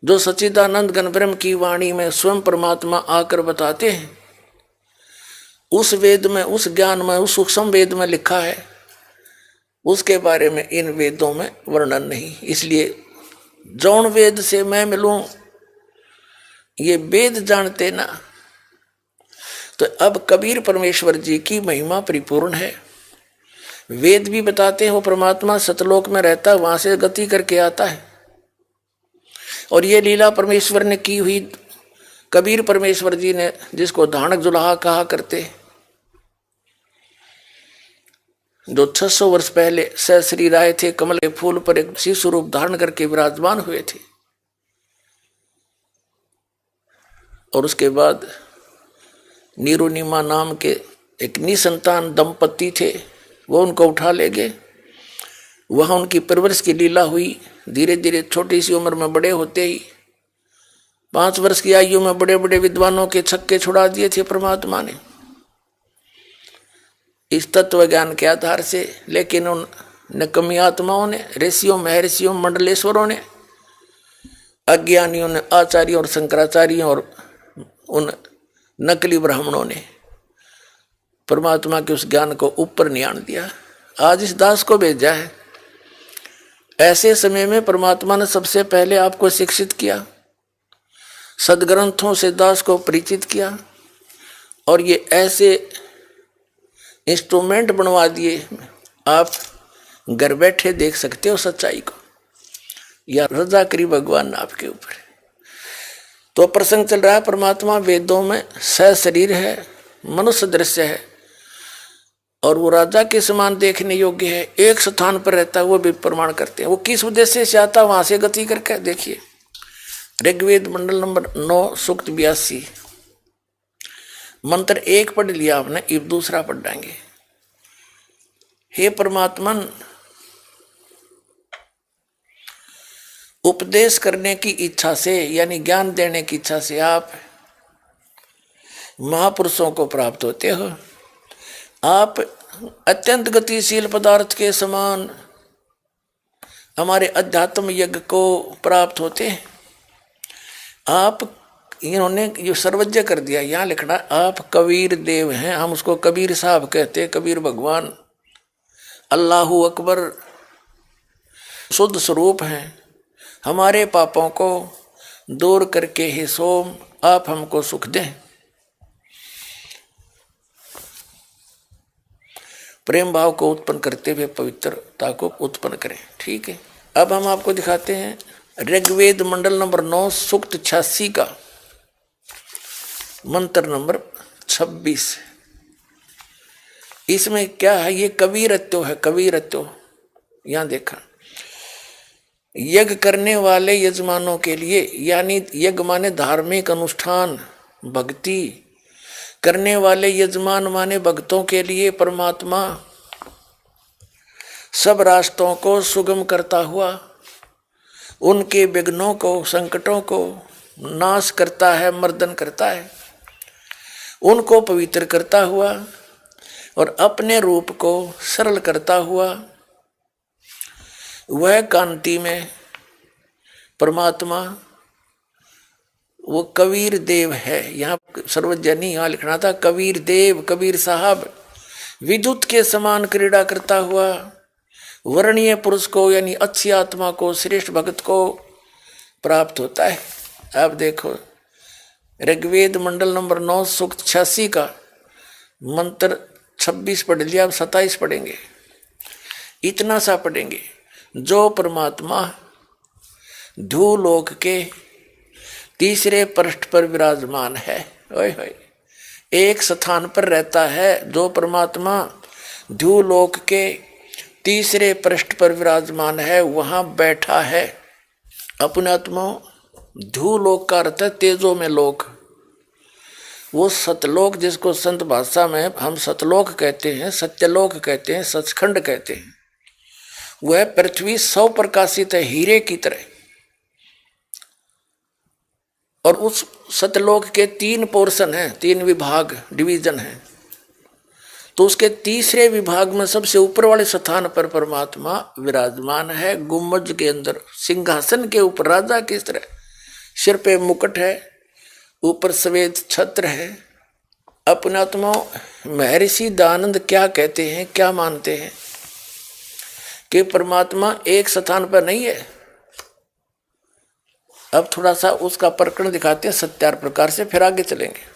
जो सच्चिदानंद घन ब्रह्म की वाणी में स्वयं परमात्मा आकर बताते हैं। उस वेद में, उस ज्ञान में, उस सूक्ष्म वेद में लिखा है, उसके बारे में इन वेदों में वर्णन नहीं। इसलिए जौन वेद से मैं मिलूं ये वेद जानते ना। तो अब कबीर परमेश्वर जी की महिमा परिपूर्ण है। वेद भी बताते हैं वो परमात्मा सतलोक में रहता है, वहां से गति करके आता है, और ये लीला परमेश्वर ने की हुई। कबीर परमेश्वर जी ने, जिसको धानक जुलाहा कहा करते, जो 600 वर्ष पहले सहश्री राय थे, कमल के फूल पर एक शिव स्वरूप धारण करके विराजमान हुए थे, और उसके बाद नीरुनिमा नाम के एक निसंतान दंपति थे, वो उनको उठा ले गए। वहाँ उनकी परवरिश की लीला हुई। धीरे धीरे छोटी सी उम्र में बड़े होते ही 5 वर्ष की आयु में बड़े बड़े विद्वानों के छक्के छुड़ा दिए थे परमात्मा ने इस तत्व ज्ञान के आधार से। लेकिन उन नकमी आत्माओं ने, ऋषियों, महर्षियों, मंडलेश्वरों ने, अज्ञानियों ने, आचार्यों और शंकराचार्यों और उन नकली ब्राह्मणों ने परमात्मा के उस ज्ञान को ऊपर नहीं आने दिया। आज इस दास को भेजा है। ऐसे समय में परमात्मा ने सबसे पहले आपको शिक्षित किया, सदग्रंथों से दास को परिचित किया, और ये ऐसे इंस्ट्रूमेंट बनवा दिए, आप घर बैठे देख सकते हो सच्चाई को। या रजा करी भगवान ने आपके ऊपर। तो प्रसंग चल रहा है, परमात्मा वेदों में सशरीर है, मनुष्य दृश्य है, और वो राजा के समान देखने योग्य है। एक स्थान पर रहता है, वो भी प्रमाण करते हैं। वो किस उद्देश्य से आता, वहां से गति करके देखिए। ऋग्वेद मंडल नंबर 9 सूक्त 82 मंत्र 1 पढ़ लिया आपने, अब दूसरा पढ़ देंगे। हे परमात्मन, उपदेश करने की इच्छा से, यानी ज्ञान देने की इच्छा से आप महापुरुषों को प्राप्त होते हो। आप अत्यंत गतिशील पदार्थ के समान हमारे अध्यात्म यज्ञ को प्राप्त होते हैं। आप, इन्होंने जो सर्वज्ञ कर दिया, यहाँ लिखना आप कबीर देव हैं। हम उसको कबीर साहब कहते, कबीर भगवान, अल्लाहू अकबर, शुद्ध स्वरूप हैं। हमारे पापों को दूर करके हे सोम आप हमको सुख दें। प्रेम भाव को उत्पन्न करते हुए पवित्रता को उत्पन्न करें। ठीक है, अब हम आपको दिखाते हैं ऋग्वेद मंडल नंबर 9 सूक्त 86 का मंत्र नंबर 26। इसमें क्या है, ये कबीरत्व है। कबीरत्व यहां देखा, यज्ञ करने वाले यजमानों के लिए, यानी यज्ञ माने धार्मिक अनुष्ठान, भक्ति करने वाले यजमान माने भक्तों के लिए परमात्मा सब रास्तों को सुगम करता हुआ उनके विघ्नों को, संकटों को नाश करता है, मर्दन करता है, उनको पवित्र करता हुआ और अपने रूप को सरल करता हुआ वह कांति में परमात्मा वो कबीर देव है। यहाँ सर्वजनी यहाँ लिखना था कबीर देव, कबीर साहब विद्युत के समान क्रीड़ा करता हुआ वर्णीय पुरुष को, यानी अच्छी आत्मा को, श्रेष्ठ भक्त को प्राप्त होता है। आप देखो ऋग्वेद मंडल नंबर 9 सूक्त 86 का मंत्र 26 पढ़ लिया, अब 27 पढ़ेंगे। इतना सा पढ़ेंगे, जो परमात्मा ध्रुवलोक के तीसरे पृष्ठ पर विराजमान है। ओए होए, एक स्थान पर रहता है। जो परमात्मा ध्रुवलोक के तीसरे पृष्ठ पर विराजमान है, वहां बैठा है। अपने आत्मा ध्रुवलोक का अर्थ है तेजो में लोक। वो सतलोक, जिसको संत भाषा में हम सतलोक कहते हैं, सत्यलोक कहते हैं, सचखंड कहते हैं, वह पृथ्वी 100 प्रकाशित है हीरे की तरह। और उस सतलोक के 3 पोर्शन हैं, 3 विभाग, डिवीजन हैं। तो उसके तीसरे विभाग में सबसे ऊपर वाले स्थान पर परमात्मा विराजमान है, गुम्बज के अंदर सिंहासन के ऊपर राजा की तरह। सिर पे मुकुट है, ऊपर सफेद छत्र है। अपने आत्मा महर्षि दयानंद क्या कहते हैं, क्या मानते हैं कि परमात्मा एक स्थान पर नहीं है। अब थोड़ा सा उसका प्रकरण दिखाते हैं 7 प्रकार से, फिर आगे चलेंगे।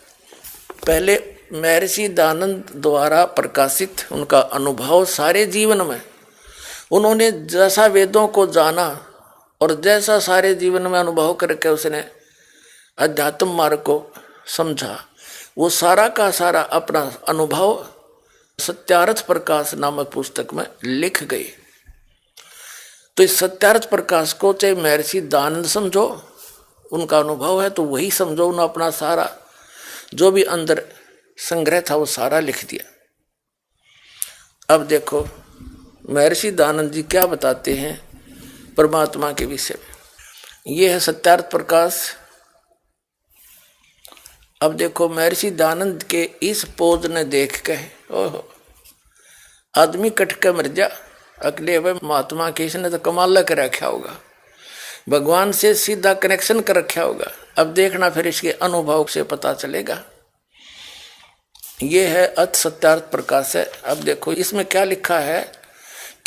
पहले महर्षि दयानंद द्वारा प्रकाशित उनका अनुभव सारे जीवन में, उन्होंने जैसा वेदों को जाना और जैसा सारे जीवन में अनुभव करके उसने अध्यात्म मार्ग को समझा, वो सारा का सारा अपना अनुभव सत्यार्थ प्रकाश नामक पुस्तक में लिख गए। तो इस सत्यार्थ प्रकाश को चाहे महर्षि दयानंद समझो, उनका अनुभव है, तो वही समझो। उन्होंने अपना सारा जो भी अंदर संग्रह था वो सारा लिख दिया। अब देखो महर्षि दयानंद जी क्या बताते हैं परमात्मा के विषय में। ये है सत्यार्थ प्रकाश। अब देखो महर्षि दयानंद के इस पोज ने देख के ओहो आदमी कट के मर जा, अगले हुए महात्मा के इसने तो कमाल कर रखा होगा, भगवान से सीधा कनेक्शन कर रखा होगा। अब देखना फिर इसके अनुभव से पता चलेगा। ये है अथ सत्यार्थ प्रकाश है। अब देखो इसमें क्या लिखा है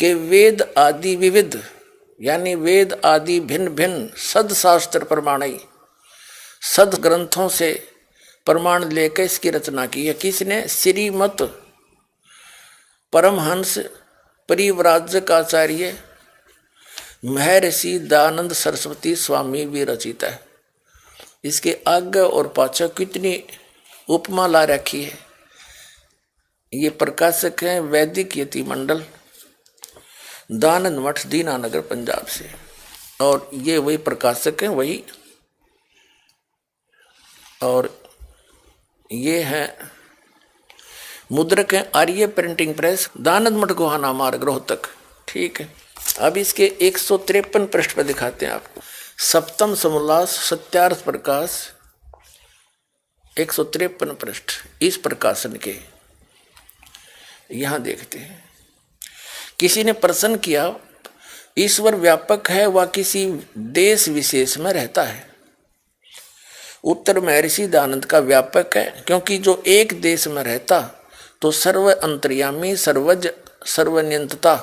कि वेद आदि विविध, यानी वेद आदि भिन्न भिन्न सद शास्त्र प्रमाणई, सद ग्रंथों से प्रमाण लेकर इसकी रचना की है। किसने? श्रीमत परमहंस परिव्राजकाचार्य महर्षि दयानंद सरस्वती स्वामी विरचित है। इसके आगे और पाछे कितनी उपमा ला रखी है। ये प्रकाशक हैं वैदिक यति मंडल, दयानंद मठ, दीनानगर, पंजाब से। और ये वही प्रकाशक हैं, वही। और ये है मुद्रक है आर्य प्रिंटिंग प्रेस, दयानंद मठ गोहाना मार्ग, रोहतक। ठीक है। अब इसके 153 पृष्ठ पर दिखाते हैं आपको। सप्तम समोल्लास सत्यार्थ प्रकाश 153 पृष्ठ इस प्रकाशन के। यहां देखते हैं, किसी ने प्रश्न किया ईश्वर व्यापक है व किसी देश विशेष में रहता है? उत्तर महर्षि दयानंद का व्यापक है, क्योंकि जो एक देश में रहता तो सर्व अंतर्यामी, सर्वज, सर्वनियंता,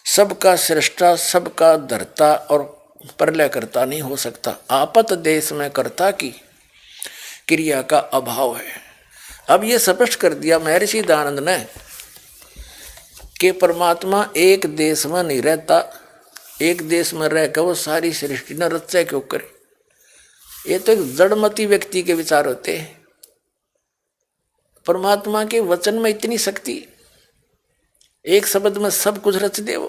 सबका सृष्टा, सबका धर्ता और प्रलय करता नहीं हो सकता। आपत देश में कर्ता की क्रिया का अभाव है। अब ये स्पष्ट कर दिया महर्षि दयानंद ने कि परमात्मा एक देश में नहीं रहता, एक देश में रहकर वो सारी सृष्टि न रचा क्यों करे। ये तो एक जड़मती व्यक्ति के विचार होते हैं। परमात्मा के वचन में इतनी शक्ति, एक शब्द में सब कुछ रच दे वो।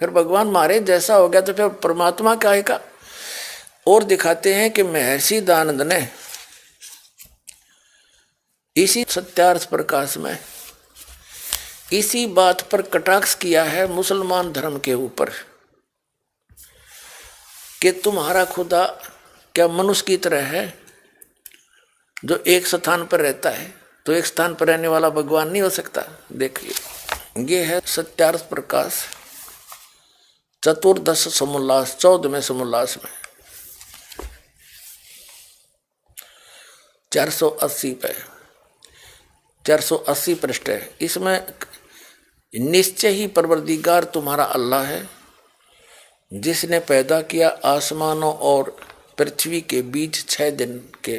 फिर भगवान मारे जैसा हो गया तो फिर परमात्मा क्या है का। और दिखाते हैं कि महर्षि दयानंद ने इसी सत्यार्थ प्रकाश में इसी बात पर कटाक्ष किया है मुसलमान धर्म के ऊपर कि तुम्हारा खुदा क्या मनुष्य की तरह है जो एक स्थान पर रहता है, तो एक स्थान पर रहने वाला भगवान नहीं हो सकता। देखिए ये है सत्यार्थ प्रकाश चतुर्दश समोल्लास, 14वें समोल्लास में 480 पे 480 पृष्ठ है। इसमें निश्चय ही परवरदिगार तुम्हारा अल्लाह है जिसने पैदा किया आसमानों और पृथ्वी के बीच 6 दिन के,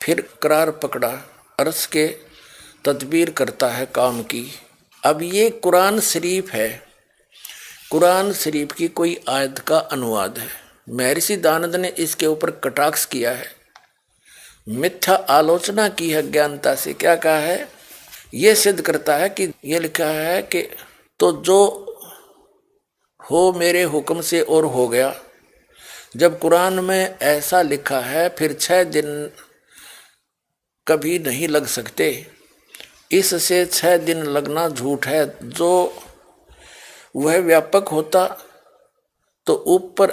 फिर करार पकड़ा, अर्श के तदबीर करता है काम की। अब ये कुरान शरीफ है, कुरान शरीफ की कोई आयत का अनुवाद है। महर्षि दयानंद ने इसके ऊपर कटाक्ष किया है, मिथ्या आलोचना की है ज्ञानता से। क्या कहा है? ये सिद्ध करता है कि ये लिखा है कि तो जो हो मेरे हुक्म से और हो गया। जब कुरान में ऐसा लिखा है, फिर 6 दिन कभी नहीं लग सकते। इससे 6 दिन लगना झूठ है। जो वह व्यापक होता तो ऊपर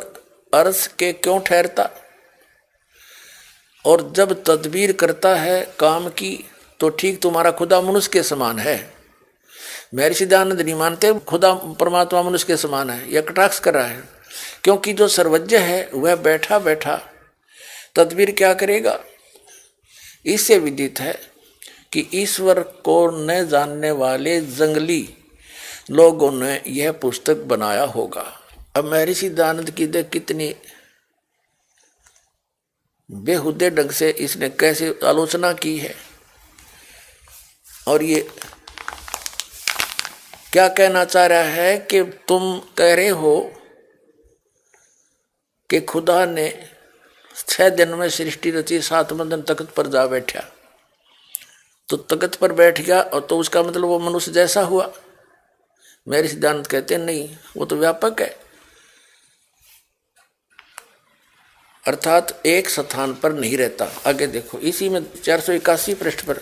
अर्श के क्यों ठहरता। और जब तदबीर करता है काम की तो ठीक तुम्हारा खुदा मनुष्य के समान है। महर्षि दयानंद नहीं मानते खुदा परमात्मा मनुष्य के समान है, यह कटाक्ष कर रहा है। क्योंकि जो सर्वज्ञ है वह बैठा बैठा तदबीर क्या करेगा। इससे विदित है कि ईश्वर को न जानने वाले जंगली लोगों ने यह पुस्तक बनाया होगा। अब महर्षि दयानंद की देख कितनी बेहुदे ढंग से इसने कैसे आलोचना की है। और ये क्या कहना चाह रहा है कि तुम कह रहे हो कि खुदा ने 6 दिन में सृष्टि रची, 7वें दिन तख्त पर जा बैठा। तो तख्त पर बैठ गया और तो उसका मतलब वो मनुष्य जैसा हुआ। मेरे सिद्धांत कहते हैं नहीं, वो तो व्यापक है, अर्थात एक स्थान पर नहीं रहता। आगे देखो इसी में 481 पृष्ठ पर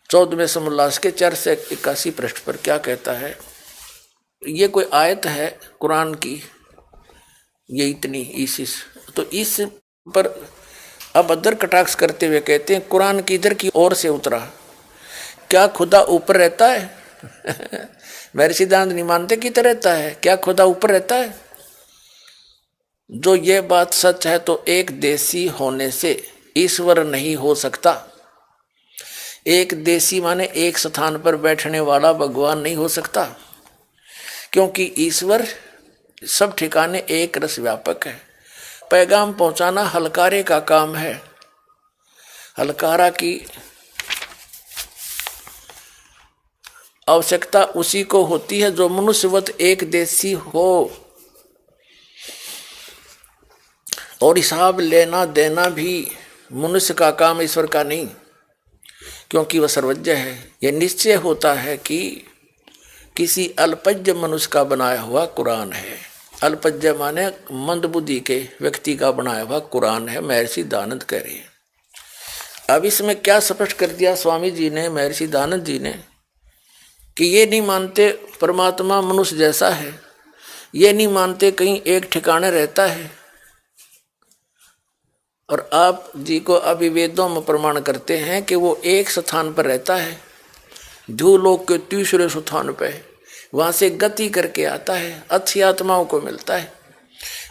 14वें समोल्लास के 481 पृष्ठ पर क्या कहता है। ये कोई आयत है कुरान की, ये इतनी इस तो इस पर अब अदर कटाक्ष करते हुए कहते हैं कुरान की इधर की ओर से उतरा। क्या खुदा ऊपर रहता है? मेरे सिद्धांत नहीं मानते किधर रहता है। क्या खुदा ऊपर रहता है? जो ये बात सच है तो एक देशी होने से ईश्वर नहीं हो सकता। एक देशी माने एक स्थान पर बैठने वाला भगवान नहीं हो सकता, क्योंकि ईश्वर सब ठिकाने एक रस व्यापक है। पैगाम पहुंचाना हलकारे का काम है। हलकारा की आवश्यकता उसी को होती है जो मनुष्यवत एक देशी हो। और हिसाब लेना देना भी मनुष्य का काम, ईश्वर का नहीं, क्योंकि वह सर्वज्ञ है। यह निश्चय होता है कि किसी अल्पज्ञ मनुष्य का बनाया हुआ कुरान है। अल्पज्ञ माने मंदबुद्धि के व्यक्ति का बनाया हुआ कुरान है, महर्षि दयानंद कह रहे हैं। अब इसमें क्या स्पष्ट कर दिया स्वामी जी ने, महर्षि दयानंद जी ने, कि ये नहीं मानते परमात्मा मनुष्य जैसा है, ये नहीं मानते कहीं एक ठिकाने रहता है। और आप जी को अभी वेदों में प्रमाण करते हैं कि वो एक स्थान पर रहता है, भूलोक के तीसरे स्थान पे, वहां से गति करके आता है, अच्छी आत्माओं को मिलता है।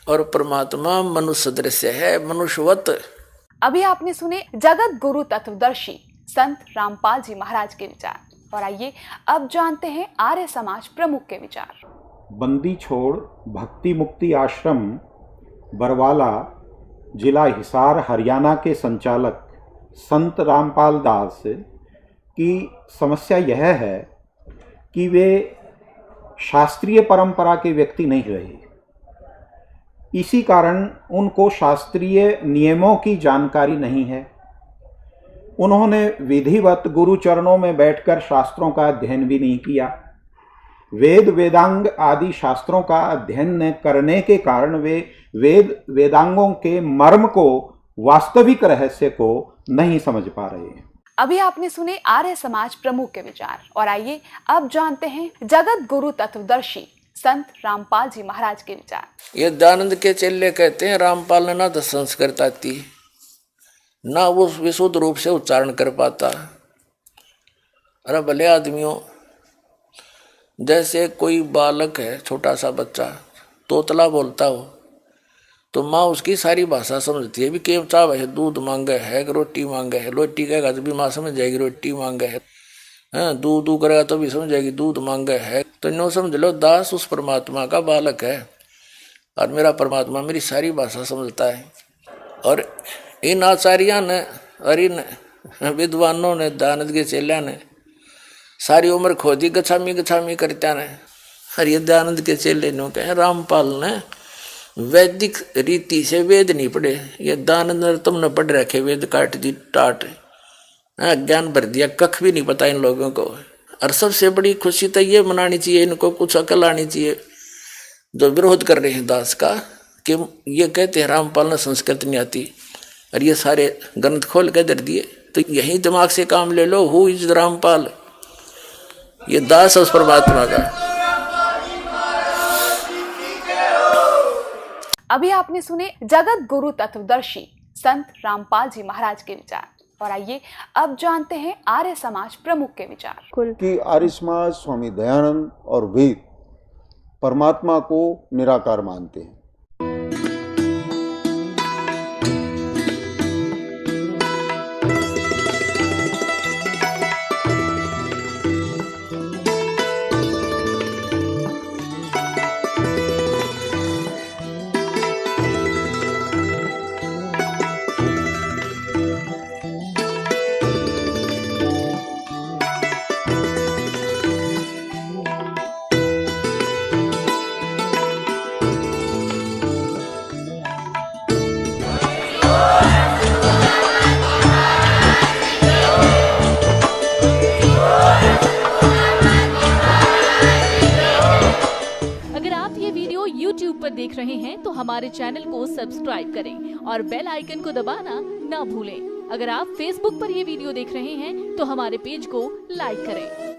और परमात्मा मनुष्य दृश्य है, मनुष्यवत। अभी आपने सुने जगत गुरु तत्वदर्शी संत रामपाल जी महाराज के विचार। और आइए अब जानते हैं आर्य समाज प्रमुख के विचार। बंदी छोड़ भक्ति मुक्ति आश्रम बरवाला जिला हिसार हरियाणा के संचालक संत रामपाल दास की समस्या यह है कि वे शास्त्रीय परंपरा के व्यक्ति नहीं रहे। इसी कारण उनको शास्त्रीय नियमों की जानकारी नहीं है। उन्होंने विधिवत गुरु चरणों में बैठकर शास्त्रों का अध्ययन भी नहीं किया। वेद वेदांग आदि शास्त्रों का अध्ययन न करने के कारण वे वेदांगों के मर्म को, वास्तविक रहस्य को नहीं समझ पा रहे हैं। अभी आपने सुने आर्य समाज प्रमुख के विचार। और आइए अब जानते हैं जगत गुरु तत्वदर्शी संत रामपाल जी महाराज के विचार। ये दयानंद के चेले कहते हैं रामपाल ने ना तो संस्कृत आती, ना वो विशुद्ध रूप से उच्चारण कर पाता। अरे भले आदमियों, जैसे कोई बालक है, छोटा सा बच्चा तोतला बोलता हो तो माँ उसकी सारी भाषा समझती है। भी केम चाव है, दूध मांगे है, रोटी मांगे है। रोटी कहेगा तो भी माँ समझ जाएगी रोटी मांगे है। दूध दू करेगा तो भी समझ जाएगी दूध मांगे है। तो नो समझ लो दास उस परमात्मा का बालक है, और मेरा परमात्मा मेरी सारी भाषा समझता है। और इन आचार्यों ने और इन विद्वानों ने, दयानंद के चेल्या ने सारी उम्र खोदी गछामी गछामी करता ने। और ये दयानंद के चेले ने कहे रामपाल ने वैदिक रीति से वेद नहीं पढ़े। ये दयानंद तुमने पढ़ रखे वेद काट दी टाट, ज्ञान भर दिया, कख भी नहीं पता इन लोगों को। और सबसे बड़ी खुशी तो ये मनानी चाहिए, इनको कुछ अकल आनी चाहिए जो विरोध कर रहे हैं दास का, कि ये कहते हैं रामपाल ने संस्कृत नहीं आती। और ये सारे ग्रंथ खोल के दर दिए। तो यही दिमाग से काम ले लो, हु इज रामपाल, ये दास उस परमात्मा का। अभी आपने सुने जगत गुरु तत्वदर्शी संत रामपाल जी महाराज के विचार, और आइए अब जानते हैं आर्य समाज प्रमुख के विचार। कि आर्य समाज स्वामी दयानंद और वेद परमात्मा को निराकार मानते हैं। YouTube पर देख रहे हैं तो हमारे चैनल को सब्सक्राइब करें और बेल आइकन को दबाना ना भूलें। अगर आप Facebook पर यह वीडियो देख रहे हैं तो हमारे पेज को लाइक करें।